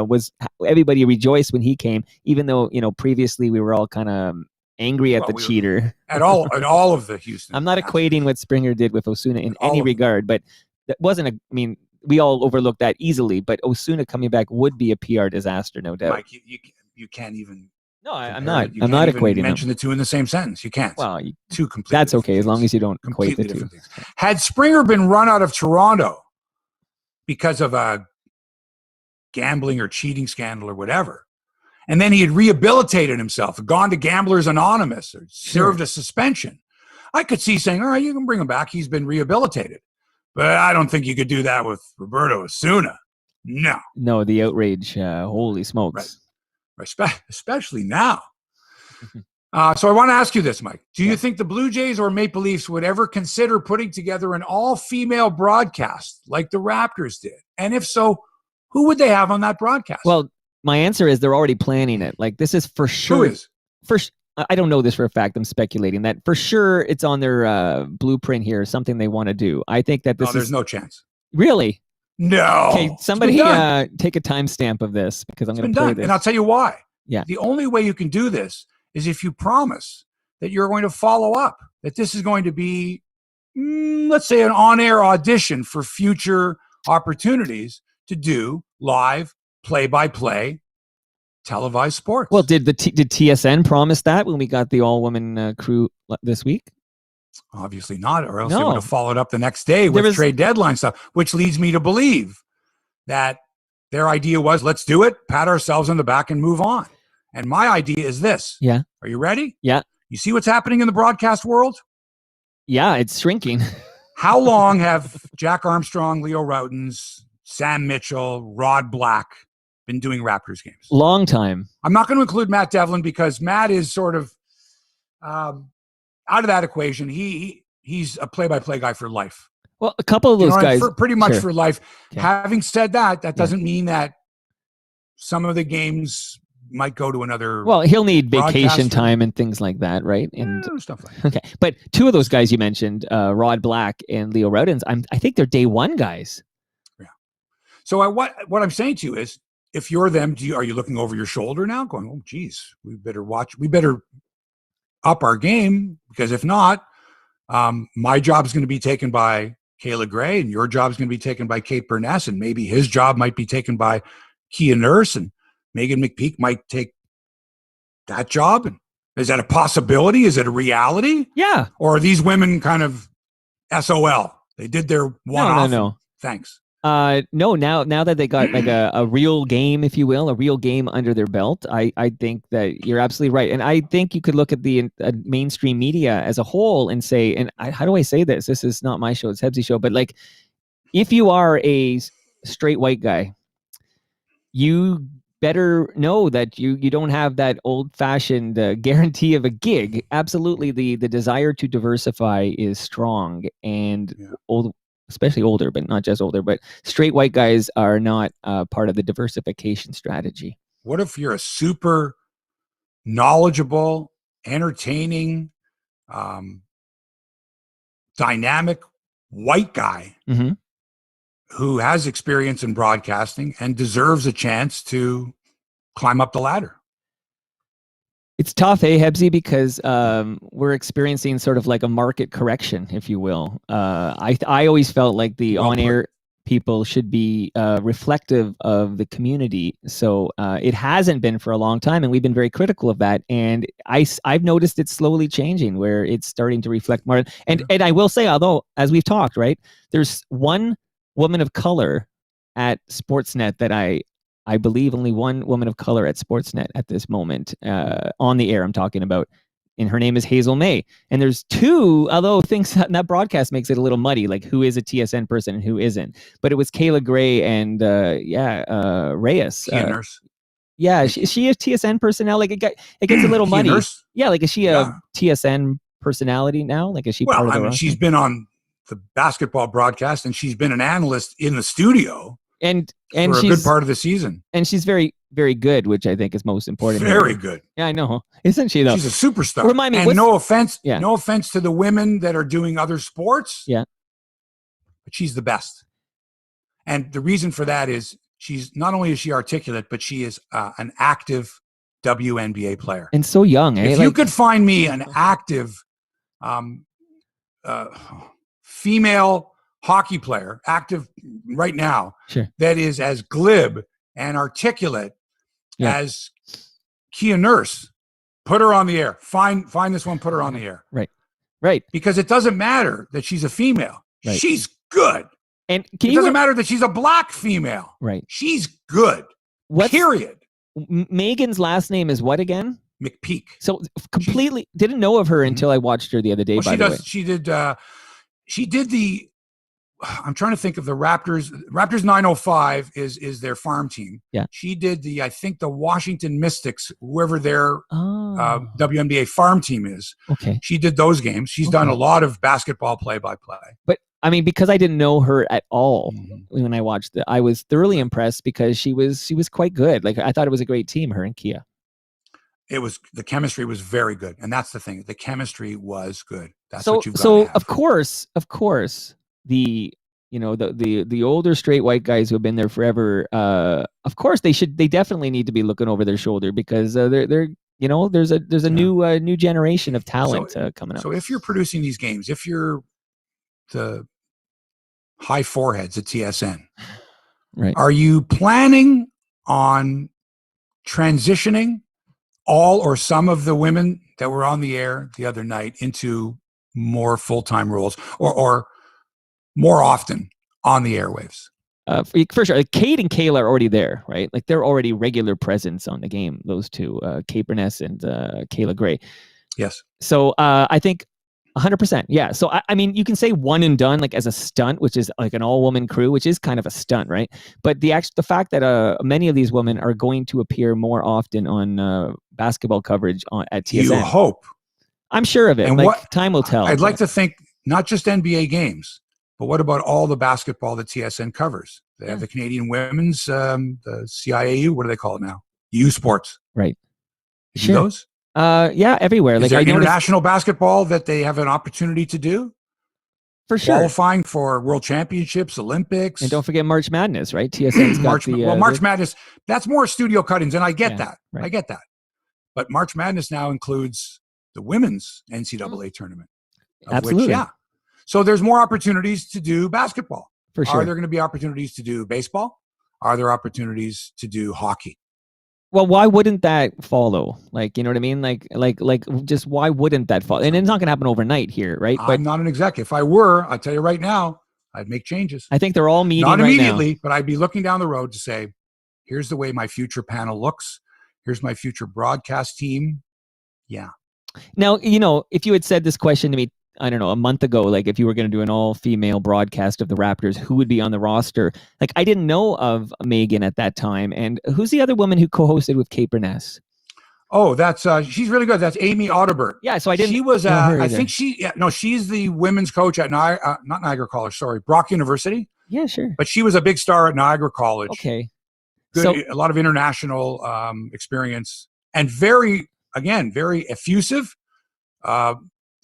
was everybody rejoiced when he came, even though previously we were all kind of angry at the cheater. At all of the Houston. I'm not equating what Springer did with Osuna in any regard, but that wasn't I mean, we all overlooked that easily. But Osuna coming back would be a PR disaster, no doubt. Mike, you can't even. No, I'm not. I'm not equating. Mention the two in the same sentence. You can't. Well, two completely. That's okay as long as you don't equate the two. Things. Had Springer been run out of Toronto because of a gambling or cheating scandal or whatever, and then he had rehabilitated himself, gone to Gamblers Anonymous, or served a suspension, I could see saying, "All right, you can bring him back. He's been rehabilitated." But I don't think you could do that with Roberto Osuna. No, the outrage. Holy smokes. Right. Especially now. So I want to ask you this, Mike. Do you think the Bluejays or Maple Leafs would ever consider putting together an all-female broadcast like the Raptors did? And if so, who would they have on that broadcast? Well, my answer is they're already planning it. Like, this is for sure. Who is? I don't know this for a fact. I'm speculating that for sure it's on their blueprint here, something they want to do. I think that there's no chance. Really? No. Okay, somebody take a timestamp of this because I'm going to play this. And I'll tell you why. Yeah. The only way you can do this is if you promise that you're going to follow up, that this is going to be, let's say, an on-air audition for future opportunities to do live, play-by-play, televised sports. Well, did TSN promise that when we got the all-woman crew this week? Obviously not, or else they would have followed up the next day with trade deadline stuff, which leads me to believe that their idea was, let's do it, pat ourselves on the back and move on. And my idea is this. Yeah. Are you ready? Yeah. You see what's happening in the broadcast world? Yeah, it's shrinking. How long have Jack Armstrong, Leo Routens, Sam Mitchell, Rod Black been doing Raptors games? Long time. I'm not going to include Matt Devlin because Matt is sort of out of that equation. He's a play-by-play guy for life. Well, a couple of those guys. Pretty much for life. Okay. Having said that, that doesn't mean that some of the games might go to another. Well, he'll need vacation time and things like that, right? And stuff like that. Okay, but two of those guys you mentioned, Rod Black and Leo Routens, I think they're day one guys. Yeah. So what I'm saying to you is, if you're them, are you looking over your shoulder now, going, "Oh, geez, we better up our game," because if not, my job is going to be taken by Kayla Gray, and your job is going to be taken by Kate Burness, and maybe his job might be taken by Kia Nurse, and Megan McPeak might take that job. And is that a possibility? Is it a reality? Yeah. Or are these women kind of SOL? They did their one-off. No. Thanks. No, now that they got like a real game, if you will, a real game under their belt, I think that you're absolutely right. And I think you could look at the mainstream media as a whole and say, how do I say this? This is not my show, it's Hebsy show. But like, if you are a straight white guy, you better know that you don't have that old-fashioned guarantee of a gig. Absolutely, the desire to diversify is strong, and especially older, but not just older, but straight white guys are not part of the diversification strategy. What if you're a super knowledgeable, entertaining, dynamic white guy who has experience in broadcasting and deserves a chance to climb up the ladder? It's tough, Hebsy, because we're experiencing sort of like a market correction, if you will. I always felt like the on-air people should be reflective of the community. So it hasn't been for a long time, and we've been very critical of that. And I've noticed it's slowly changing, where it's starting to reflect more. And I will say, although, as we've talked, right, there's one woman of color at Sportsnet that I believe only one woman of color at Sportsnet at this moment, on the air I'm talking about, and her name is Hazel May. And there's two, although things that broadcast makes it a little muddy, like who is a TSN person and who isn't. But it was Kayla Gray and Reyes. Yeah, she is TSN personnel. Like it gets a little muddy. Yeah, like is she a TSN personality now? Like is she part of the roster? She's been on the basketball broadcast, and she's been an analyst in the studio. And for a good part of the season. And she's very, very good, which I think is most important. Very good. Yeah, I know. Isn't she, though? She's a superstar. Remind me, and no offense to the women that are doing other sports. Yeah. she's the best. And the reason for that is she's not only is she articulate, but she is an active WNBA player. And so young, eh? If you could find me an active female hockey player, active right now, sure, that is as glib and articulate as Kia Nurse, put her on the air. Find this one, put her on the air. Right. Because it doesn't matter that she's a female. Right. She's good. And it doesn't matter that she's a black female. Right. She's good. Period. Megan's last name is what again? McPeak. So completely didn't know of her until I watched her the other day. By the way, she did the. I'm trying to think of the Raptors. Raptors 905 is their farm team. Yeah. She did the Washington Mystics, whoever their WNBA farm team is. Okay. She did those games. She's done a lot of basketball play-by-play. But I mean, because I didn't know her at all when I watched it, I was thoroughly impressed because she was quite good. Like I thought it was a great team, her and Kia. The chemistry was very good, and that's the thing. The chemistry was good. That's what you've got to have. Of course, the older straight white guys who have been there forever, of course they definitely need to be looking over their shoulder because they're there's a new generation of talent coming up. So if you're producing these games, if you're the high foreheads at TSN, right? Are you planning on transitioning all or some of the women that were on the air the other night into more full-time roles or more often on the airwaves? For sure. Like Kate and Kayla are already there, right? Like they're already regular presence on the game, those two, Kate Burness and Kayla Gray. Yes. So I think 100%. Yeah. So I mean, you can say one and done, like as a stunt, which is like an all-woman crew, which is kind of a stunt, right? But the fact that many of these women are going to appear more often on basketball coverage at TSN. You hope. I'm sure of it. And like time will tell. I'd like to think not just NBA games, but what about all the basketball that TSN covers? They have the Canadian women's, the CIAU. What do they call it now? U Sports. Right. Sure. Those? Yeah, everywhere. Is like there international basketball that they have an opportunity to do? For sure. Qualifying for World Championships, Olympics. And don't forget March Madness, right? TSN's got March Madness, that's more studio cuttings, and I get that. Right. I get that. But March Madness now includes the women's NCAA tournament. Absolutely. Which, so there's more opportunities to do basketball. For sure. Are there going to be opportunities to do baseball? Are there opportunities to do hockey? Well, why wouldn't that follow? Like, you know what I mean? Like, just why wouldn't that follow? And it's not going to happen overnight here, right? I'm not an exec. If I were, I'll tell you right now, I'd make changes. I think they're all meeting not immediately, right now. But I'd be looking down the road to say, here's the way my future panel looks. Here's my future broadcast team. Yeah. Now, if you had said this question to me, I don't know, a month ago, like if you were going to do an all-female broadcast of the Raptors, who would be on the roster? Like I didn't know of Megan at that time. And who's the other woman who co-hosted with Kate Burness? Oh, that's she's really good. That's Amy Audibert. Yeah, so I didn't. She was. I think she's the women's coach at not Niagara College. Sorry, Brock University. Yeah, sure. But she was a big star at Niagara College. Okay. Good, a lot of international experience and very effusive.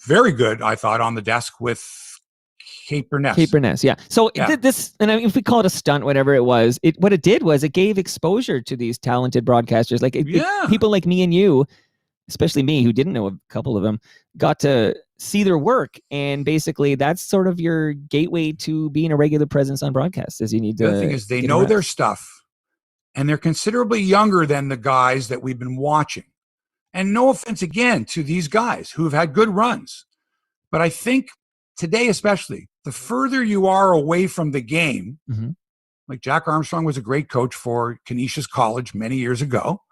Very good, I thought, on the desk with Kate Burness. Kate Burness, yeah. So this, and I mean, if we call it a stunt, whatever it was, what it did was it gave exposure to these talented broadcasters. Like people like me and you, especially me, who didn't know a couple of them, got to see their work, and basically that's sort of your gateway to being a regular presence on broadcasts. Is you need to. The other thing is they know their stuff, and they're considerably younger than the guys that we've been watching. And no offense again to these guys who have had good runs. But I think today, especially, the further you are away from the game, like Jack Armstrong was a great coach for Canisius College many years ago.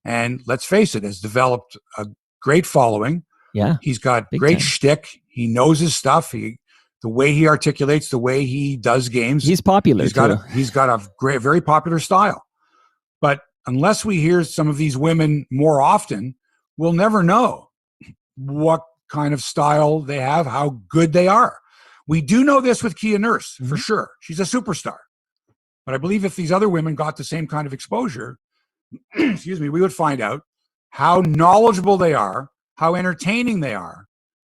And let's face it, has developed a great following. Yeah. He's got great shtick. He knows his stuff. The way he articulates, the way he does games. He's popular. He's got a great, very popular style. But unless we hear some of these women more often, we'll never know what kind of style they have, how good they are. We do know this with Kia Nurse, for sure. She's a superstar. But I believe if these other women got the same kind of exposure, we would find out how knowledgeable they are, how entertaining they are.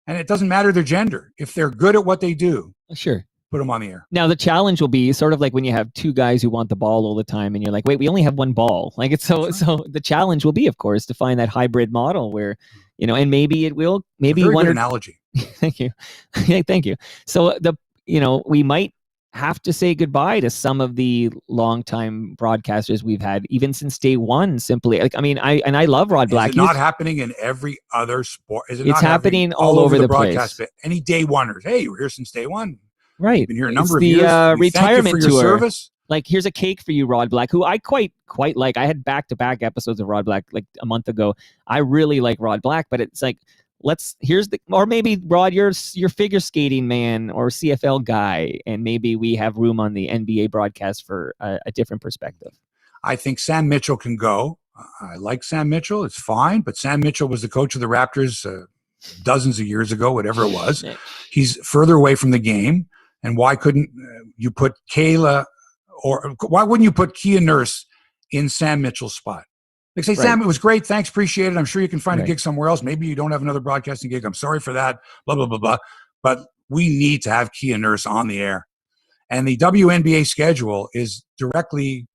And it doesn't matter their gender. If they're good at what they do, sure, put them on the air. Now the challenge will be sort of like when you have two guys who want the ball all the time, and you're like, wait, we only have one ball. Like it's so the challenge will be, of course, to find that hybrid model where, and maybe it will, maybe it's a very good analogy. Thank you. Yeah, thank you. So we might have to say goodbye to some of the longtime broadcasters we've had, even since day one. Simply, I love Rod Black. Is it not happening in every other sport? Is it it's not happening all over the broadcast place? Any day oneers? Hey, you're here since day one. Right. Been here a number of years. Retirement tour. Service. Like, here's a cake for you, Rod Black, who I quite like. I had back-to-back episodes of Rod Black like a month ago. I really like Rod Black, but it's like, or maybe Rod, you're figure skating man or CFL guy, and maybe we have room on the NBA broadcast for a different perspective. I think Sam Mitchell can go. I like Sam Mitchell. It's fine, but Sam Mitchell was the coach of the Raptors dozens of years ago, whatever it was. He's further away from the game. And why couldn't you put Kayla, or why wouldn't you put Kia Nurse in Sam Mitchell's spot? Like, say, Sam, it was great. Thanks. Appreciate it. I'm sure you can find a gig somewhere else. Maybe you don't have another broadcasting gig. I'm sorry for that. Blah, blah, blah, blah. But we need to have Kia Nurse on the air. And the WNBA schedule is directly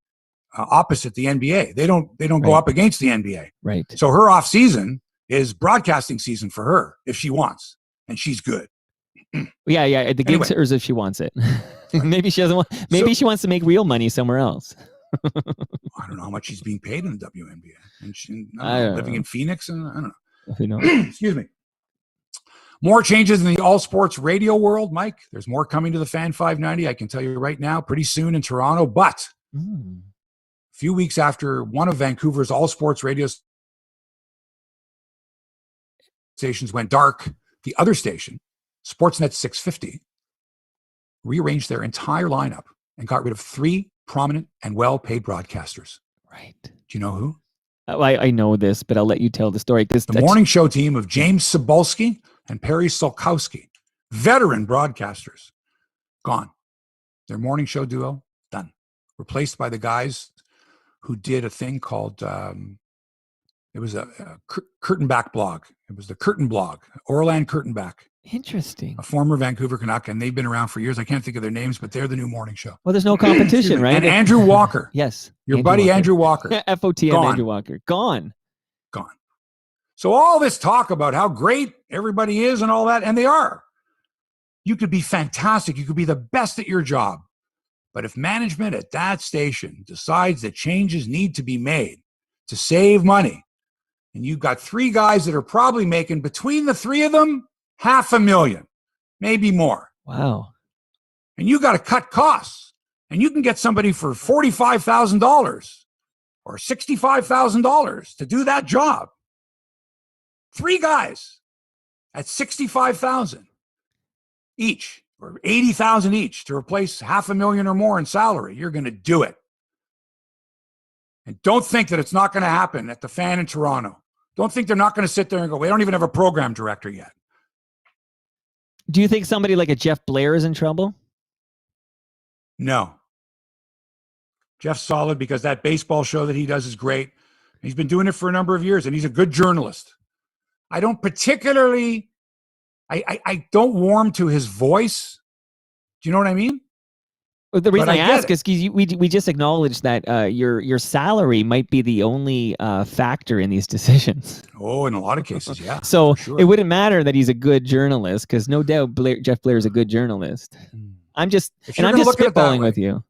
opposite the NBA. They don't go up against the NBA. Right. So her off season is broadcasting season for her if she wants, and she's good. Yeah. The gig's hers if she wants it. Maybe she doesn't want. Maybe she wants to make real money somewhere else. I don't know how much she's being paid in the WNBA, and she's living in Phoenix, and I don't know. Who knows? Excuse me. More changes in the all sports radio world, Mike. There's more coming to the Fan 590. I can tell you right now, pretty soon in Toronto. But a few weeks after one of Vancouver's all sports radio stations went dark, the other station, Sportsnet 650, rearranged their entire lineup and got rid of 3 prominent and well-paid broadcasters. Right. Do you know who? I know this, but I'll let you tell the story. The morning show team of James Cebulski and Perry Solkowski, veteran broadcasters, gone. Their morning show duo, done. Replaced by the guys who did a thing called, it was a curtain back blog. It was the Curtain blog, Orland Curtainback. Interesting. A former Vancouver Canuck, and they've been around for years. I can't think of their names, but they're the new morning show. Well, there's no competition, right? And Andrew Walker. Yes. Your buddy Andrew Walker. FOTM Andrew Walker. Gone. So all this talk about how great everybody is and all that, and they are. You could be fantastic. You could be the best at your job. But if management at that station decides that changes need to be made to save money, and you've got 3 guys that are probably making, between the 3 of them, $500,000, maybe more. Wow. And you got to cut costs. And you can get somebody for $45,000 or $65,000 to do that job. 3 guys at $65,000 each, or $80,000 each, to replace $500,000 or more in salary. You're going to do it. And don't think that it's not going to happen at the Fan in Toronto. Don't think they're not going to sit there and go, we don't even have a program director yet. Do you think somebody like a Jeff Blair is in trouble? No. Jeff's solid because that baseball show that he does is great. He's been doing it for a number of years, and he's a good journalist. I don't particularly, I don't warm to his voice. Do you know what I mean? Well, the reason I ask is because we just acknowledged that your salary might be the only factor in these decisions. Oh, in a lot of cases, yeah. So it wouldn't matter that he's a good journalist, because no doubt Jeff Blair is a good journalist. I'm just spitballing with you.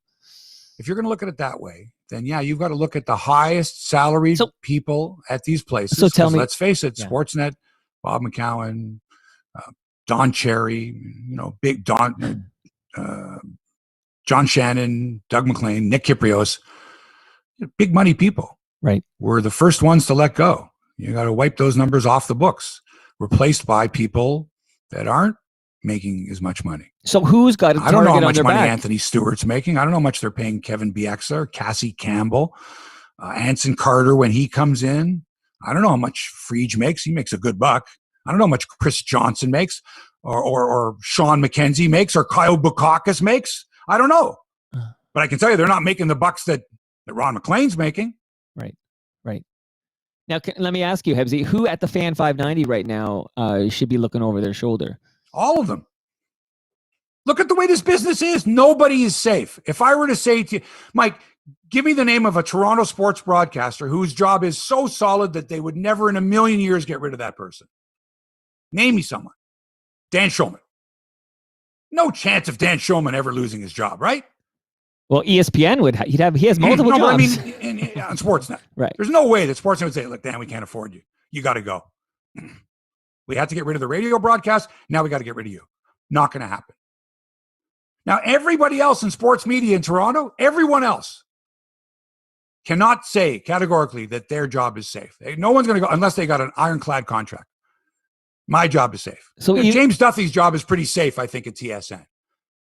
If you're going to look at it that way, then yeah, you've got to look at the highest salaried people at these places. So tell me, let's face it, Sportsnet, Bob McCowan, Don Cherry, Big Don, John Shannon, Doug McLean, Nick Kiprios, big money people. Right. Were the first ones to let go. You got to wipe those numbers off the books, replaced by people that aren't making as much money. So who's got a target on their back? I don't know how much money Anthony Stewart's making. I don't know how much they're paying Kevin Bieksa, Cassie Campbell, Anson Carter when he comes in. I don't know how much Frege makes. He makes a good buck. I don't know how much Chris Johnson makes, or Sean McKenzie makes, or Kyle Bukakis makes. I don't know. But I can tell you they're not making the bucks that Ron McLean's making. Right. Now, let me ask you, Hebsy, who at the Fan 590 right now should be looking over their shoulder? All of them. Look at the way this business is. Nobody is safe. If I were to say to you, Mike, give me the name of a Toronto sports broadcaster whose job is so solid that they would never in a million years get rid of that person. Name me someone. Dan Shulman. No chance of Dan Shulman ever losing his job, right? Well, ESPN would. He has multiple jobs. I mean, on Sportsnet, right? There's no way that Sportsnet would say, "Look, Dan, we can't afford you. You got to go. We had to get rid of the radio broadcast. Now we got to get rid of you." Not going to happen. Now, everybody else in sports media in Toronto, everyone else cannot say categorically that their job is safe. No one's going to go unless they got an ironclad contract. My job is safe. So James Duthie's job is pretty safe, I think, at TSN.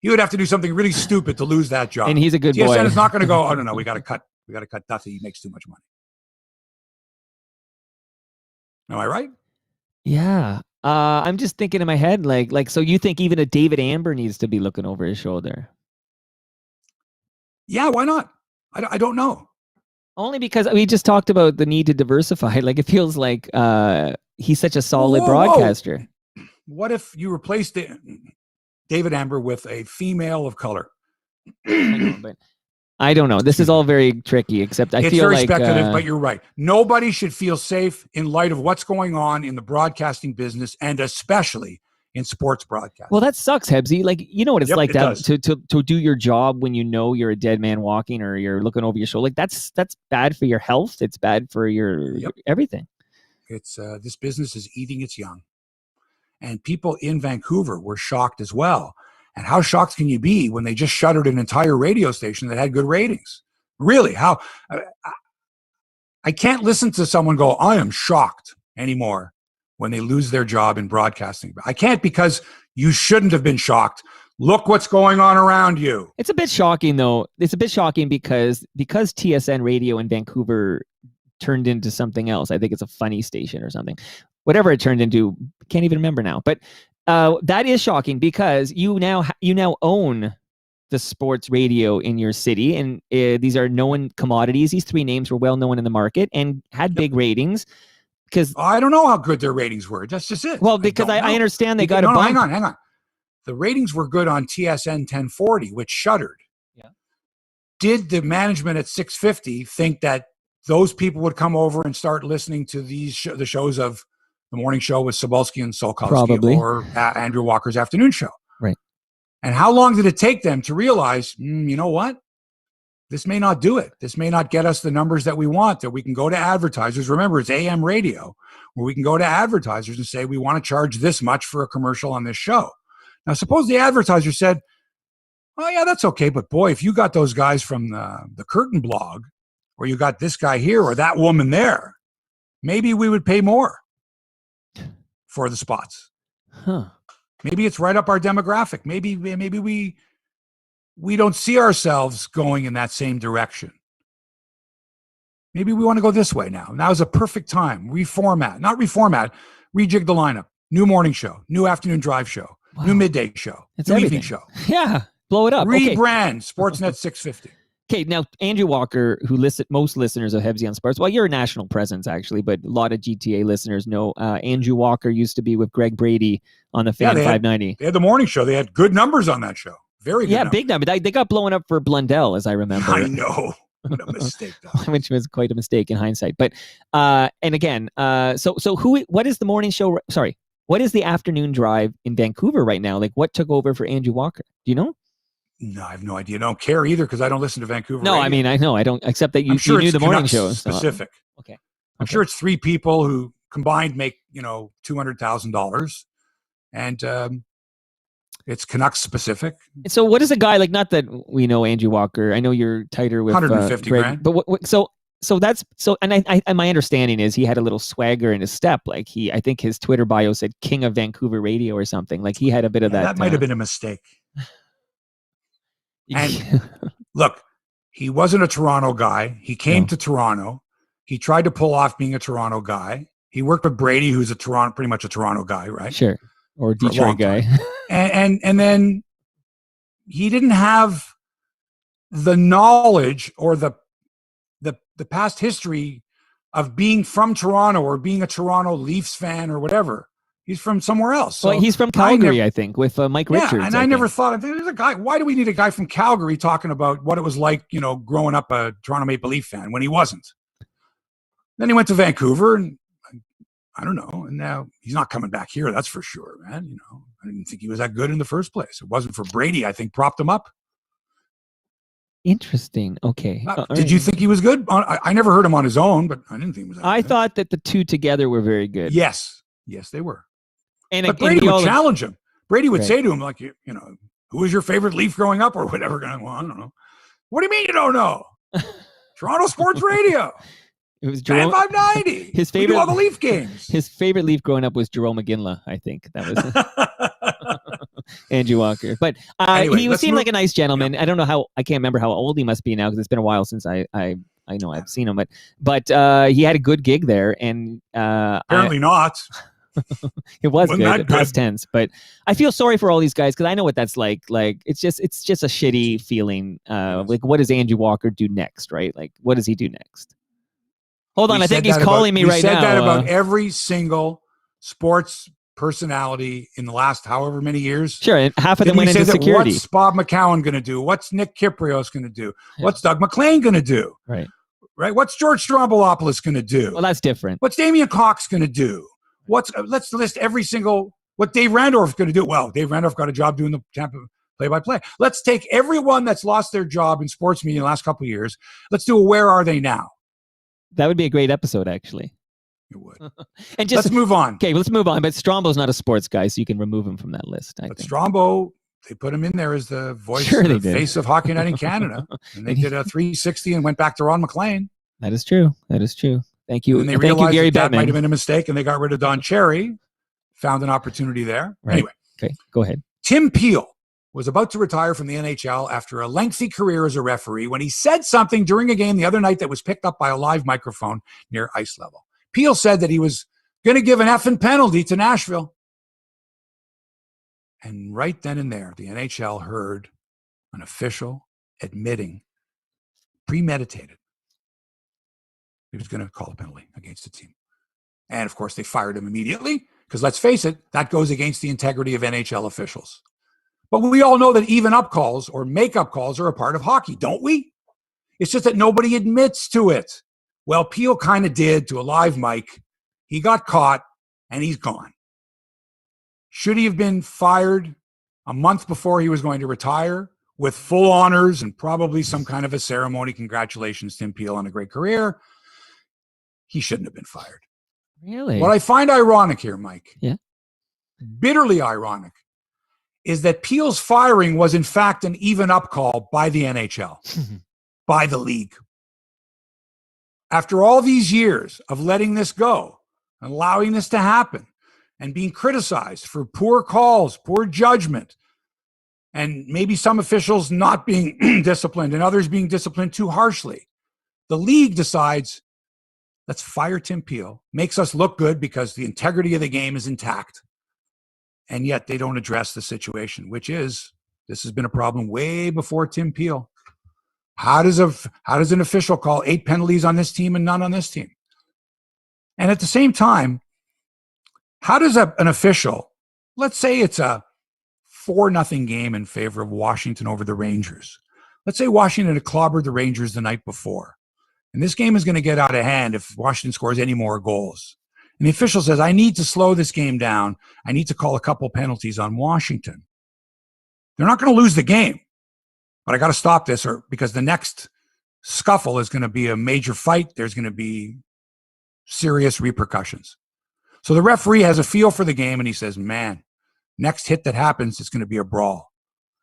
He would have to do something really stupid to lose that job. And he's a good TSN boy. TSN is not going to go, oh, no, we got to cut Duthie. He makes too much money. Am I right? Yeah. I'm just thinking in my head, so you think even a David Amber needs to be looking over his shoulder? Yeah, why not? I don't know. Only because we just talked about the need to diversify. Like, it feels like he's such a solid broadcaster. What if you replaced David Amber with a female of color? I don't know. This is all very tricky, except I feel like... It's very speculative, but you're right. Nobody should feel safe in light of what's going on in the broadcasting business, and especially in sports broadcasting. Well, that sucks, Hebsy. Like, you know what it's like to do your job when you know you're a dead man walking or you're looking over your shoulder. Like, that's bad for your health. It's bad for your everything. It's this business is eating its young. And people in Vancouver were shocked as well. And how shocked can you be when they just shuttered an entire radio station that had good ratings? Really? How? I can't listen to someone go, I am shocked anymore when they lose their job in broadcasting. I can't, because you shouldn't have been shocked. Look what's going on around you. It's a bit shocking, though. It's a bit shocking because TSN radio in Vancouver turned into something else. I think it's a funny station or something. Whatever it turned into, can't even remember now. But that is shocking because you now own the sports radio in your city, and these are known commodities. These three names were well known in the market and had big ratings. Because I don't know how good their ratings were. That's just it. Well, because I understand they got a bump. Hang on. The ratings were good on TSN 1040, which shuttered. Yeah. Did the management at 650 think that those people would come over and start listening to the shows of the morning show with Cebulski and Solkowski, probably, or Andrew Walker's afternoon show? Right. And how long did it take them to realize, you know what? This may not do it. This may not get us the numbers that we want, that we can go to advertisers. Remember, it's AM radio, where we can go to advertisers and say, we want to charge this much for a commercial on this show. Now, suppose the advertiser said, oh, yeah, that's okay. But boy, if you got those guys from the Curtain blog, or you got this guy here or that woman there, maybe we would pay more for the spots. Huh. Maybe it's right up our demographic. Maybe we don't see ourselves going in that same direction. Maybe we want to go this way now. Now's a perfect time. Rejig the lineup. New morning show, new afternoon drive show, new midday show, new evening show. Yeah, blow it up. Rebrand Sportsnet 650. Okay, now Andrew Walker, who most listeners of Hebsy on Sports, well, you're a national presence actually, but a lot of GTA listeners know Andrew Walker used to be with Greg Brady on the Fan 590. They had the morning show. They had good numbers on that show. Very good. Yeah, big number. They got blown up for Blundell, as I remember. I know. What a mistake, though. Which was quite a mistake in hindsight. But and again, so what is the morning show? Sorry, what is the afternoon drive in Vancouver right now? Like, what took over for Andrew Walker? Do you know? No, I have no idea. I don't care either because I don't listen to Vancouver. No, radio. I mean, I know. I don't, except that you knew the morning show. Specific. So. Okay. I'm sure it's three people who combined make, $200,000. And it's Canucks specific. So what is a guy like, not that we know Andrew Walker. I know you're tighter with 150 grand. But my understanding is he had a little swagger in his step. Like I think his Twitter bio said King of Vancouver Radio or something. Like he had a bit of that. That might have been a mistake. And look, he wasn't a Toronto guy. He came to Toronto. He tried to pull off being a Toronto guy. He worked with Brady, who's pretty much a Toronto guy, right? Sure. Or Detroit guy. and then he didn't have the knowledge or the past history of being from Toronto or being a Toronto Leafs fan or whatever He's from somewhere else. So well, he's from Calgary, I think, with Mike Richards. Yeah, and I never thought there's a guy. Why do we need a guy from Calgary talking about what it was like, growing up a Toronto Maple Leaf fan when he wasn't? Then he went to Vancouver, and I don't know. And now he's not coming back here. That's for sure, man. I didn't think he was that good in the first place. It wasn't for Brady, I think, propped him up. Interesting. Okay. Did you think he was good? I never heard him on his own, but I didn't think he was that good. I thought that the two together were very good. Yes, they were. But Brady would challenge him. Brady would say to him, like, who was your favorite Leaf growing up or whatever? Well, I don't know. What do you mean you don't know? Toronto Sports Radio. It was Jerome, 590. His favorite, we do all the Leaf games. His favorite Leaf growing up was Jerome McGinley, I think. That was Andrew Walker. But anyway, he seemed like a nice gentleman. Yeah. I can't remember how old he must be now because it's been a while since I know I've seen him. But he had a good gig there. And apparently not. It wasn't good, past tense. But I feel sorry for all these guys because I know what that's like. Like it's just a shitty feeling. Like what does Andrew Walker do next, right? Like what does he do next? Hold on, I think he's calling me right now. We said that about every single sports personality in the last however many years. Sure, and half of them went into security. What's Bob McCowan going to do? What's Nick Kyprios going to do? Yeah. What's Doug McLean going to do? Right. What's George Stroumboulopoulos going to do? Well, that's different. What's Damian Cox going to do? Let's list every single. What Dave Randorf's going to do? Well, Dave Randorf got a job doing the Tampa play-by-play. Let's take everyone that's lost their job in sports media in the last couple of years. Let's do a Where Are They Now? That would be a great episode, actually. It would. And just let's move on. Okay, let's move on. But Strombo's not a sports guy, so you can remove him from that list. But Strombo, they put him in there as the voice, the face of Hockey Night in Canada. And they did a 360 and went back to Ron McLean. That is true. Thank you. And they realized that might have been a mistake, and they got rid of Don Cherry. Found an opportunity there. Right. Anyway. Okay, go ahead. Tim Peel was about to retire from the NHL after a lengthy career as a referee when he said something during a game the other night that was picked up by a live microphone near ice level. Peel said that he was going to give an effing penalty to Nashville. And right then and there, the NHL heard an official admitting, premeditated, he was going to call a penalty against the team. And of course, they fired him immediately because let's face it, that goes against the integrity of NHL officials. But we all know that even up calls or make-up calls are a part of hockey, don't we? It's just that nobody admits to it. Well, Peel kind of did to a live mic. He got caught, and he's gone. Should he have been fired a month before he was going to retire with full honors and probably some kind of a ceremony? Congratulations, Tim Peel, on a great career. He shouldn't have been fired. Really? What I find ironic here, Mike, bitterly ironic, is that Peel's firing was in fact an even up call by the NHL, by the league. After all these years of letting this go, allowing this to happen, and being criticized for poor calls, poor judgment, and maybe some officials not being disciplined and others being disciplined too harshly, the league decides, let's fire Tim Peel, makes us look good because the integrity of the game is intact. And yet they don't address the situation, which is, this has been a problem way before Tim Peel. How does an official call 8 penalties on this team and none on this team? And at the same time, how does an official, let's say it's a 4-0 game in favor of Washington over the Rangers. Let's say Washington had clobbered the Rangers the night before. And this game is going to get out of hand if Washington scores any more goals. And the official says, I need to slow this game down. I need to call a couple penalties on Washington. They're not going to lose the game, but I got to stop this because the next scuffle is going to be a major fight. There's going to be serious repercussions. So the referee has a feel for the game and he says, man, next hit that happens, it's going to be a brawl.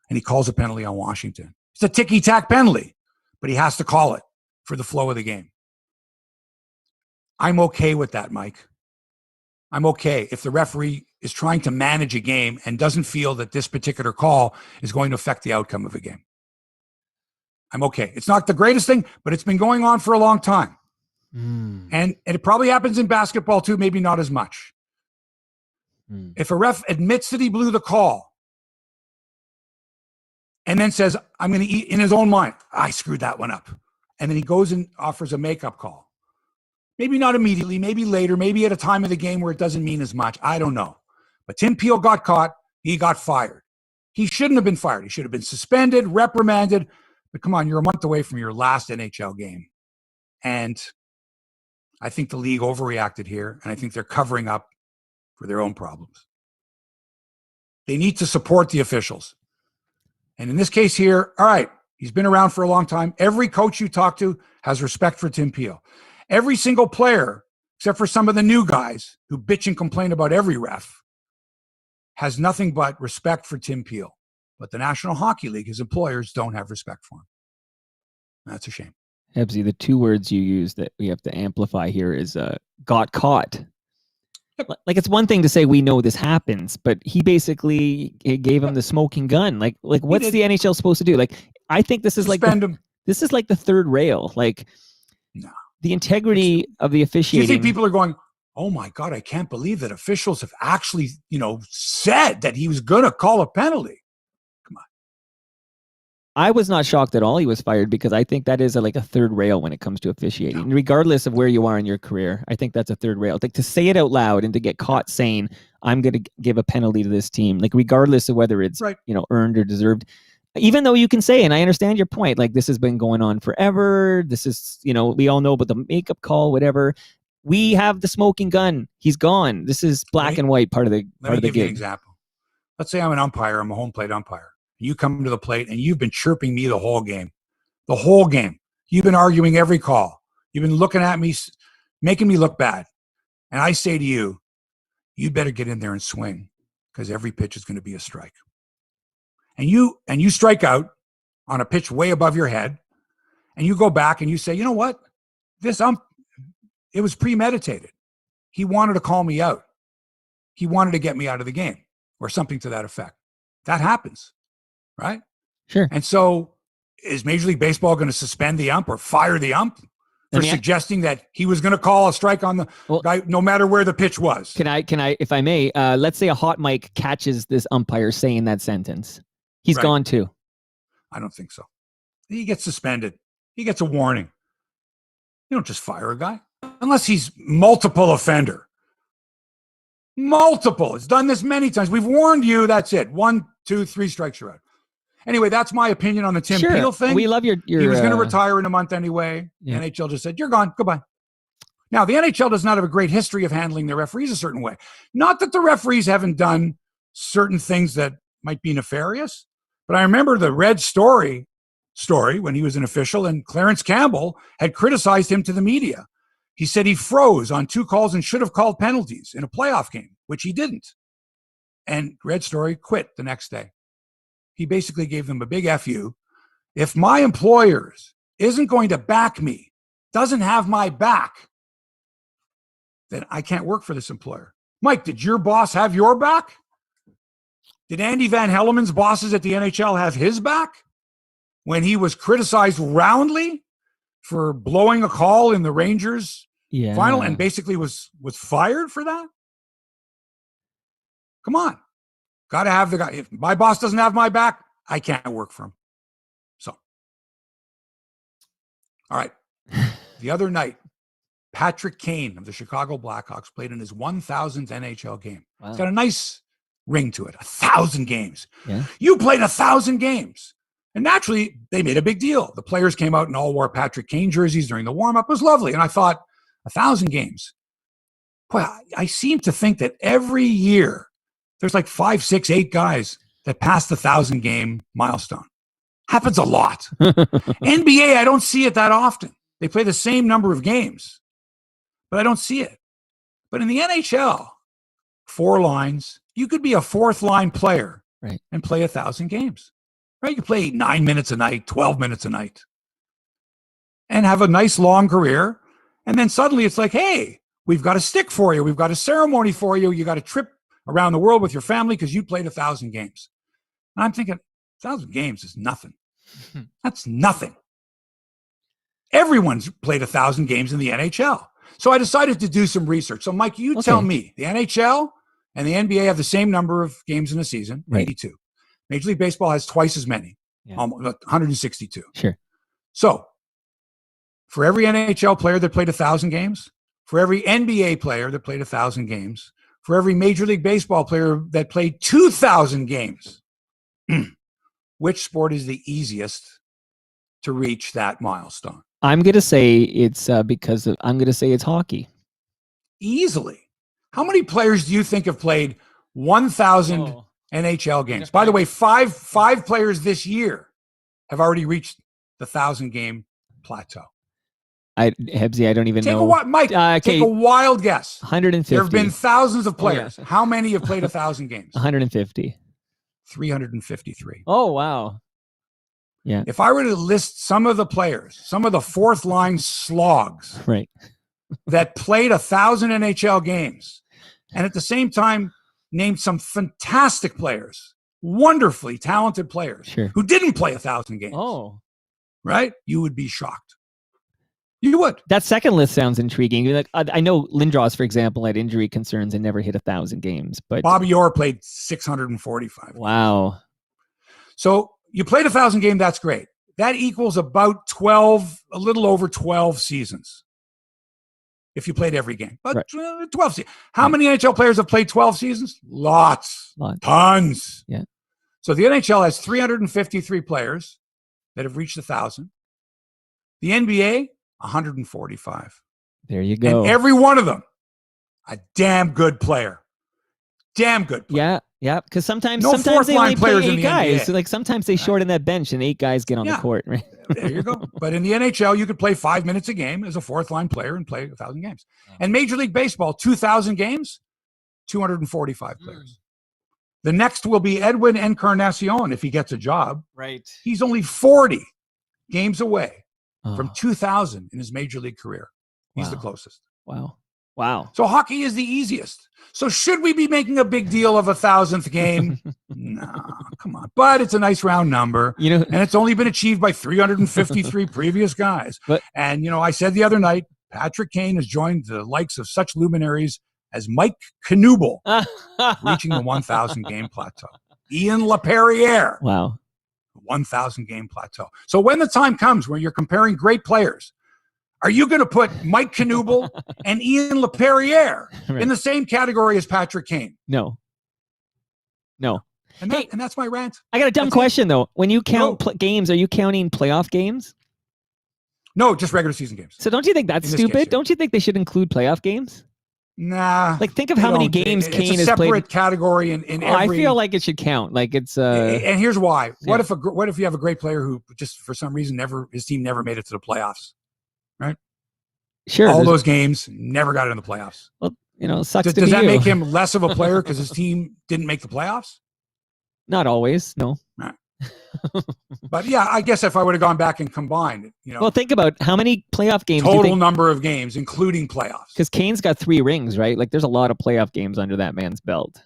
And he calls a penalty on Washington. It's a ticky-tack penalty, but he has to call it for the flow of the game. I'm okay with that, Mike. I'm okay if the referee is trying to manage a game and doesn't feel that this particular call is going to affect the outcome of a game. I'm okay. It's not the greatest thing, but it's been going on for a long time. And it probably happens in basketball too, maybe not as much. If a ref admits that he blew the call and then says, I'm going to eat in his own mind, I screwed that one up. And then he goes and offers a makeup call. Maybe not immediately, maybe later, maybe at a time of the game where it doesn't mean as much. I don't know. But Tim Peel got caught. He got fired. He shouldn't have been fired. He should have been suspended, reprimanded. But come on, you're a month away from your last NHL game. And I think the league overreacted here, and I think they're covering up for their own problems. They need to support the officials. And in this case here, all right, he's been around for a long time. Every coach you talk to has respect for Tim Peel. Every single player, except for some of the new guys who bitch and complain about every ref, has nothing but respect for Tim Peel. But the National Hockey League, his employers, don't have respect for him. That's a shame. Hebsy, the two words you use that we have to amplify here is got caught. Like, it's one thing to say we know this happens, but he basically gave him the smoking gun. Like what's the NHL supposed to do? Like, I think this is this is like the third rail. Like, no, the integrity of the officiating. Do you think people are going, oh my God, I can't believe that officials have actually, said that he was going to call a penalty? Come on. I was not shocked at all he was fired, because I think that is like a third rail when it comes to officiating. No. Regardless of where you are in your career, I think that's a third rail. Like, to say it out loud and to get caught saying, I'm going to give a penalty to this team, like regardless of whether it's, right, earned or deserved, even though you can say, and I understand your point, like this has been going on forever. This is, we all know about the makeup call, whatever. We have the smoking gun. He's gone. This is black and white part of the gig. Let me give you an example. Let's say I'm an umpire. I'm a home plate umpire. You come to the plate and you've been chirping me the whole game. The whole game. You've been arguing every call. You've been looking at me, making me look bad. And I say to you, you better get in there and swing, because every pitch is going to be a strike. And you strike out on a pitch way above your head, and you go back and you say, you know what? It was premeditated. He wanted to call me out. He wanted to get me out of the game, or something to that effect. That happens, right? Sure. And so is Major League Baseball going to suspend the ump or fire the ump for suggesting that he was going to call a strike on the guy no matter where the pitch was? Can I, if I may, let's say a hot mic catches this umpire saying that sentence. He's gone too. I don't think so. He gets suspended. He gets a warning. You don't just fire a guy unless he's multiple offender. Multiple. It's done this many times. We've warned you. That's it. 1, 2, 3 strikes, you're out. Anyway, that's my opinion on the Tim Peel thing. We love your he was going to retire in a month anyway. Yeah. The NHL just said, you're gone. Goodbye. Now, the NHL does not have a great history of handling their referees a certain way. Not that the referees haven't done certain things that might be nefarious, but I remember the Red story when he was an official, and Clarence Campbell had criticized him to the media. He said he froze on 2 calls and should have called penalties in a playoff game, which he didn't. And Red Story quit the next day. He basically gave them a big FU. If my employers isn't going to back me, doesn't have my back, then I can't work for this employer. Mike, did your boss have your back? Did Andy Van Helleman's bosses at the NHL have his back when he was criticized roundly for blowing a call in the Rangers final and basically was fired for that? Come on. Got to have the guy. If my boss doesn't have my back, I can't work for him. So, all right. The other night, Patrick Kane of the Chicago Blackhawks played in his 1,000th NHL game. Wow. It's got a nice ring to it. 1,000 games. Yeah. You played 1,000 games. And naturally, they made a big deal. The players came out and all wore Patrick Kane jerseys during the warm-up. It was lovely. And I thought, 1,000 games. Boy, I seem to think that every year there's like 5, 6, 8 guys that pass the 1,000-game milestone. Happens a lot. NBA, I don't see it that often. They play the same number of games, but I don't see it. But in the NHL, 4 lines, you could be a 4th-line player and play 1,000 games. Right? You play 9 minutes a night, 12 minutes a night, and have a nice long career. And then suddenly it's like, hey, we've got a stick for you. We've got a ceremony for you. You got a trip around the world with your family because you played 1,000 games. And I'm thinking, 1,000 games is nothing. That's nothing. Everyone's played 1,000 games in the NHL. So I decided to do some research. So, Mike, you tell me, the NHL and the NBA have the same number of games in a season, 82. Major League Baseball has twice as many, 162. Sure. So, for every NHL player that played 1,000 games, for every NBA player that played 1,000 games, for every Major League Baseball player that played 2,000 games. Which sport is the easiest to reach that milestone? I'm going to say it's I'm going to say it's hockey. Easily. How many players do you think have played 1,000 NHL games? By the way, five players this year have already reached the 1,000-game plateau. Hebsy, I don't even know. Mike, take a wild guess. 150. There have been thousands of players. Oh, yeah. How many have played 1,000 games? 150. 353. Oh, wow. Yeah. If I were to list some of the players, some of the fourth line slogs right. that played 1,000 NHL games, and at the same time named some fantastic players, wonderfully talented players who didn't play 1,000 games. Oh. Right? You would be shocked. You would. That second list sounds intriguing. Like I know Lindros, for example, had injury concerns and never hit 1,000 games. But Bobby Orr played 645. Wow. So you played 1,000 games. That's great. That equals about 12, a little over 12 seasons. If you played every game, but 12 seasons. How many NHL players have played 12 seasons? Lots. Tons. Yeah. So the NHL has 353 players that have reached 1,000. The NBA, 145. There you go. And every one of them, a damn good player. Damn good player. Yeah. Because sometimes they fourth-line only play players in 8 the guys. NBA. So like sometimes they shorten that bench and 8 guys get on the court. Right. There you go. But in the NHL, you could play 5 minutes a game as a fourth-line player and play 1,000 games. And Major League Baseball, 2,000 games, 245 players. The next will be Edwin Encarnacion if he gets a job. Right. He's only 40 games away from 2,000 in his Major League career. He's the closest. Wow. So hockey is the easiest. So should we be making a big deal of 1,000th game? No, come on. But it's a nice round number. And it's only been achieved by 353 previous guys. And, I said the other night, Patrick Kane has joined the likes of such luminaries as Mike Knuble, reaching the 1,000 game plateau. Ian LaPerriere. Wow. 1,000 game plateau. So when the time comes where you're comparing great players, are you going to put Mike Knuble and Ian LaPerriere in the same category as Patrick Kane? No. And that's my rant. I got a dumb question, though. When you count games, are you counting playoff games? No, just regular season games. So don't you think that's stupid? Case, don't you think they should include playoff games? Nah. Like, think of how many games Kane has played. It's a separate category in every... I feel like it should count. Like, it's... And here's why. What if you have a great player who just, for some reason, his team never made it to the playoffs? Right? Sure. All those games, never got in the playoffs. Well, sucks to be Does that make him less of a player because his team didn't make the playoffs? Not always, no. Right. But yeah, I guess if I would have gone back and combined, Well, think about how many playoff games. Total number of games, including playoffs. Because Kane's got 3 rings, right? Like, there's a lot of playoff games under that man's belt.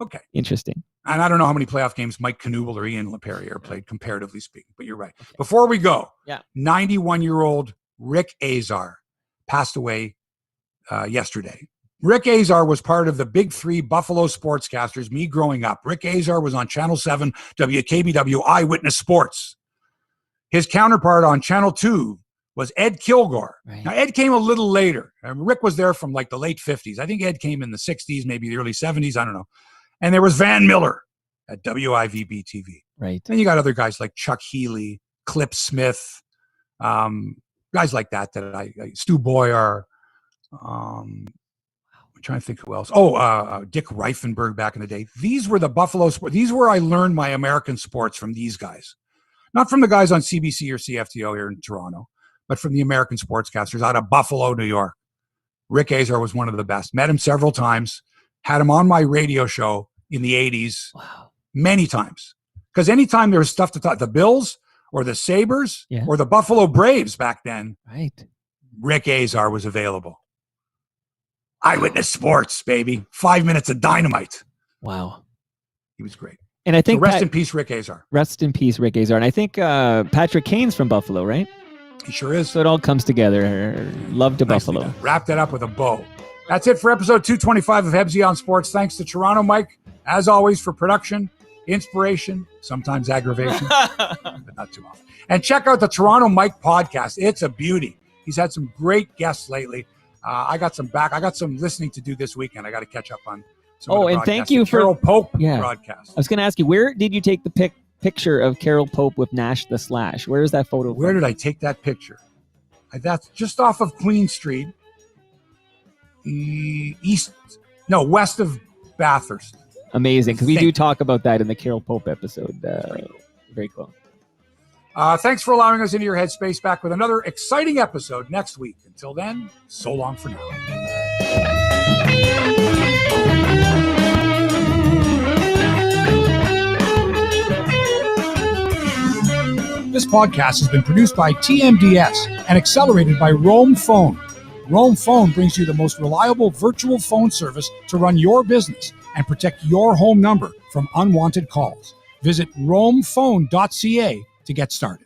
Okay. Interesting. And I don't know how many playoff games Mike Knuble or Ian LaPerriere played, comparatively speaking, but you're right. Okay. Before we go, 91-year-old Rick Azar passed away yesterday. Rick Azar was part of the big 3 Buffalo sportscasters, me growing up. Rick Azar was on Channel 7, WKBW Eyewitness Sports. His counterpart on Channel 2 was Ed Kilgore. Right. Now, Ed came a little later. Rick was there from like the late 50s. I think Ed came in the 60s, maybe the early 70s. I don't know. And there was Van Miller at WIVB-TV. Right. Then you got other guys like Chuck Healy, Clip Smith, guys like that Stu Boyer, I'm trying to think who else. Dick Reifenberg back in the day. These were the Buffalo sports. These were I learned my American sports from these guys. Not from the guys on CBC or CFTO here in Toronto, but from the American sportscasters out of Buffalo, New York. Rick Azar was one of the best. Met him several times. Had him on my radio show in the 80s. Wow. Many times. Because anytime there was stuff to talk, the Bills or the Sabres or the Buffalo Braves back then, right? Rick Azar was available. Eyewitness Sports, baby. 5 minutes of dynamite. Wow. He was great. And I think rest in peace, Rick Azar. Rest in peace, Rick Azar. And I think Patrick Kane's from Buffalo, right? He sure is. So it all comes together. Love to Buffalo. Done. Wrap that up with a bow. That's it for episode 225 of Hebsy on Sports. Thanks to Toronto Mike, as always, for production, inspiration, sometimes aggravation, but not too often. And check out the Toronto Mike podcast. It's a beauty. He's had some great guests lately. I got some listening to do this weekend. I got to catch up on some of the and thank you for Carol Pope broadcast. I was going to ask you, where did you take the picture of Carol Pope with Nash the Slash? Where is that photo Where from? did I take that picture? That's just off of Queen Street, west of Bathurst. Amazing, because we do talk about that in the Carol Pope episode. Very cool. Thanks for allowing us into your headspace. Back with another exciting episode next week. Until then, so long for now. This podcast has been produced by TMDS and accelerated by Roam Phone. Roam Phone brings you the most reliable virtual phone service to run your business and protect your home number from unwanted calls. Visit roamphone.ca to get started.